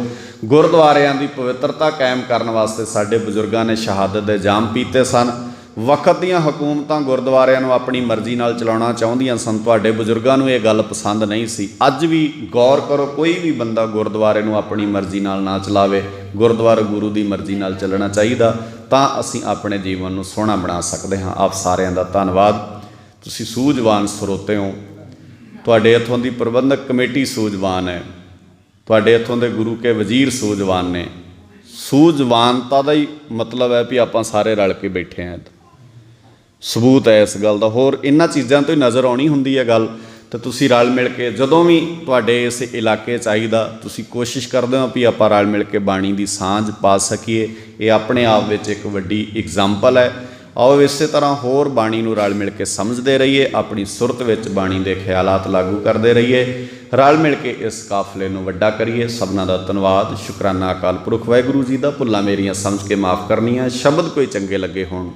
ਗੁਰਦੁਆਰਿਆਂ ਦੀ ਪਵਿੱਤਰਤਾ ਕਾਇਮ ਕਰਨ ਵਾਸਤੇ ਸਾਡੇ ਬਜ਼ੁਰਗਾਂ ਨੇ ਸ਼ਹਾਦਤ ਦੇ ਜਾਮ ਪੀਤੇ ਸਨ। ਵਕਤ ਦੀਆਂ ਹਕੂਮਤਾਂ ਗੁਰਦੁਆਰਿਆਂ ਨੂੰ ਆਪਣੀ ਮਰਜ਼ੀ ਨਾਲ ਚਲਾਉਣਾ ਚਾਹੁੰਦੀਆਂ ਸਨ। ਤੁਹਾਡੇ ਬਜ਼ੁਰਗਾਂ ਨੂੰ ਇਹ ਗੱਲ ਪਸੰਦ ਨਹੀਂ ਸੀ। ਅੱਜ ਵੀ ਗੌਰ ਕਰੋ, ਕੋਈ ਵੀ ਬੰਦਾ ਗੁਰਦੁਆਰੇ ਨੂੰ ਆਪਣੀ ਮਰਜ਼ੀ ਨਾਲ ਨਾ ਚਲਾਵੇ। ਗੁਰਦੁਆਰਾ ਗੁਰੂ ਦੀ ਮਰਜ਼ੀ ਨਾਲ ਚੱਲਣਾ ਚਾਹੀਦਾ, ਤਾਂ ਅਸੀਂ ਆਪਣੇ ਜੀਵਨ ਨੂੰ ਸੋਹਣਾ ਬਣਾ ਸਕਦੇ ਹਾਂ। ਆਪ ਸਾਰਿਆਂ ਦਾ ਧੰਨਵਾਦ। ਤੁਸੀਂ ਸੂਝਵਾਨ ਸਰੋਤੇ ਹੋ, ਤੁਹਾਡੇ ਇੱਥੋਂ ਦੀ ਪ੍ਰਬੰਧਕ ਕਮੇਟੀ ਸੂਝਵਾਨ ਹੈ, ਤੁਹਾਡੇ ਇੱਥੋਂ ਦੇ ਗੁਰੂ ਕੇ ਵਜ਼ੀਰ ਸੂਝਵਾਨ ਨੇ। ਸੂਝਵਾਨਤਾ ਦਾ ਹੀ ਮਤਲਬ ਹੈ ਵੀ ਆਪਾਂ ਸਾਰੇ ਰਲ ਕੇ ਬੈਠੇ ਹਾਂ। ਸਬੂਤ ਹੈ ਇਸ ਗੱਲ ਦਾ। ਹੋਰ ਇਹਨਾਂ ਚੀਜ਼ਾਂ ਤੋਂ ਹੀ ਨਜ਼ਰ ਆਉਣੀ ਹੁੰਦੀ ਹੈ ਗੱਲ। ਤਾਂ ਤੁਸੀਂ ਰਲ ਮਿਲ ਕੇ ਜਦੋਂ ਵੀ ਤੁਹਾਡੇ ਇਸ ਇਲਾਕੇ ਚਾਹੀਦਾ, ਤੁਸੀਂ ਕੋਸ਼ਿਸ਼ ਕਰਦੇ ਹੋ ਵੀ ਆਪਾਂ ਰਲ ਮਿਲ ਕੇ ਬਾਣੀ ਦੀ ਸਾਂਝ ਪਾ ਸਕੀਏ। ਇਹ ਆਪਣੇ ਆਪ ਵਿੱਚ ਇੱਕ ਵੱਡੀ ਐਗਜ਼ਾਮਪਲ ਹੈ। ਆਓ ਇਸੇ ਤਰ੍ਹਾਂ ਹੋਰ ਬਾਣੀ ਨੂੰ ਰਲ ਮਿਲ ਕੇ ਸਮਝਦੇ ਰਹੀਏ, ਆਪਣੀ ਸੁਰਤ ਵਿੱਚ ਬਾਣੀ ਦੇ ਖਿਆਲਾਤ ਲਾਗੂ ਕਰਦੇ ਰਹੀਏ, ਰਲ ਮਿਲ ਕੇ ਇਸ ਕਾਫਲੇ ਨੂੰ ਵੱਡਾ ਕਰੀਏ। ਸਭਨਾਂ ਦਾ ਧੰਨਵਾਦ, ਸ਼ੁਕਰਾਨਾ ਅਕਾਲ ਪੁਰਖ ਵਾਹਿਗੁਰੂ ਜੀ ਦਾ। ਭੁੱਲਾਂ ਮੇਰੀਆਂ ਸਮਝ ਕੇ ਮਾफ़ ਕਰਨੀਆਂ। ਸ਼ਬਦ ਕੋਈ ਚੰਗੇ ਲੱਗੇ ਹੋਣ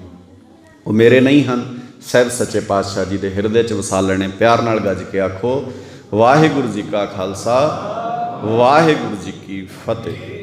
ਉਹ ਮੇਰੇ ਨਹੀਂ ਹਨ, ਸਾਹਿਬ ਸੱਚੇ ਪਾਤਸ਼ਾਹ ਜੀ ਦੇ ਹਿਰਦੇ 'ਚ ਵਸਾ ਲੈਣੇ। ਪਿਆਰ ਨਾਲ ਗੱਜ ਕੇ ਆਖੋ ਵਾਹਿਗੁਰੂ ਜੀ ਕਾ ਖਾਲਸਾ, ਵਾਹਿਗੁਰੂ ਜੀ ਕੀ ਫਤਿਹ।